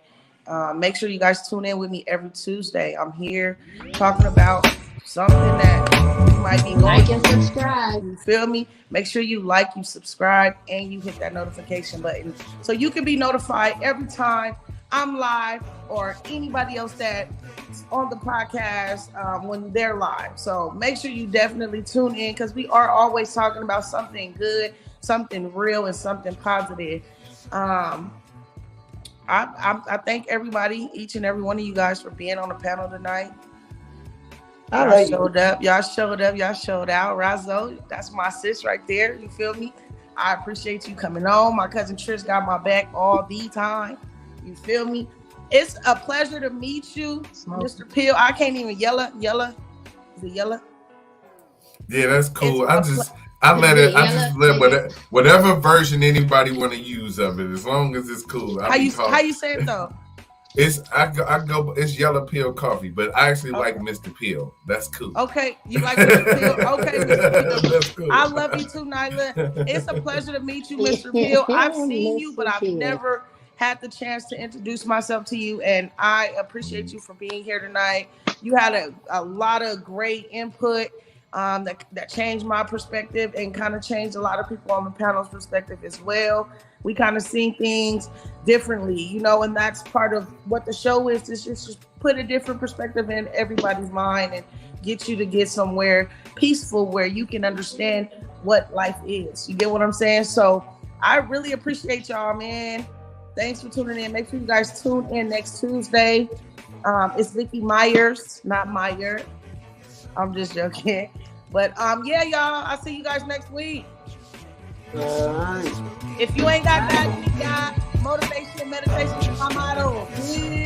make sure you guys tune in with me every Tuesday. I'm here talking about something that you might be going Like and through. subscribe. You feel me? Make sure you like, you subscribe, and you hit that notification button so you can be notified every time I'm live or anybody else that's on the podcast when they're live. So make sure you definitely tune in because we are always talking about something good, something real, and something positive. Um, I thank everybody, each and every one of you guys, for being on the panel tonight. I Y'all love you. showed up. Y'all showed up. Y'all showed out. Razo, that's my sis right there. You feel me? I appreciate you coming on. My cousin Trish got my back all the time. You feel me? It's a pleasure to meet you, Mr. Peel. I can't even yella. Is it yella? Yeah, that's It's cool. a Is it I just yellow? let whatever version anybody want to use of it, as long as it's cool. I be how calling you say it though? I go it's yellow peel coffee, but I actually like Okay. Mr. Peel. That's cool. Okay, you like Mr. Peel? Okay, Mr. Peel. That's cool. I love you too, Nyla. It's a pleasure to meet you, Mr. Peel. I've seen you, but Mr. I've Peel. never had the chance to introduce myself to you, and I appreciate you for being here tonight. You had a lot of great input that changed my perspective and kind of changed a lot of people on the panel's perspective as well. We kind of seen things differently, you know, and that's part of what the show is. It's just put a different perspective in everybody's mind and get you to get somewhere peaceful where you can understand what life is. You get what I'm saying? So I really appreciate y'all, man. Thanks for tuning in. Make sure you guys tune in next Tuesday. It's Vicci Myers, not Meyer. I'm just joking. But yeah, y'all. I'll see you guys next week. All right. If you ain't got that, you got motivation and meditation is my motto. Peace.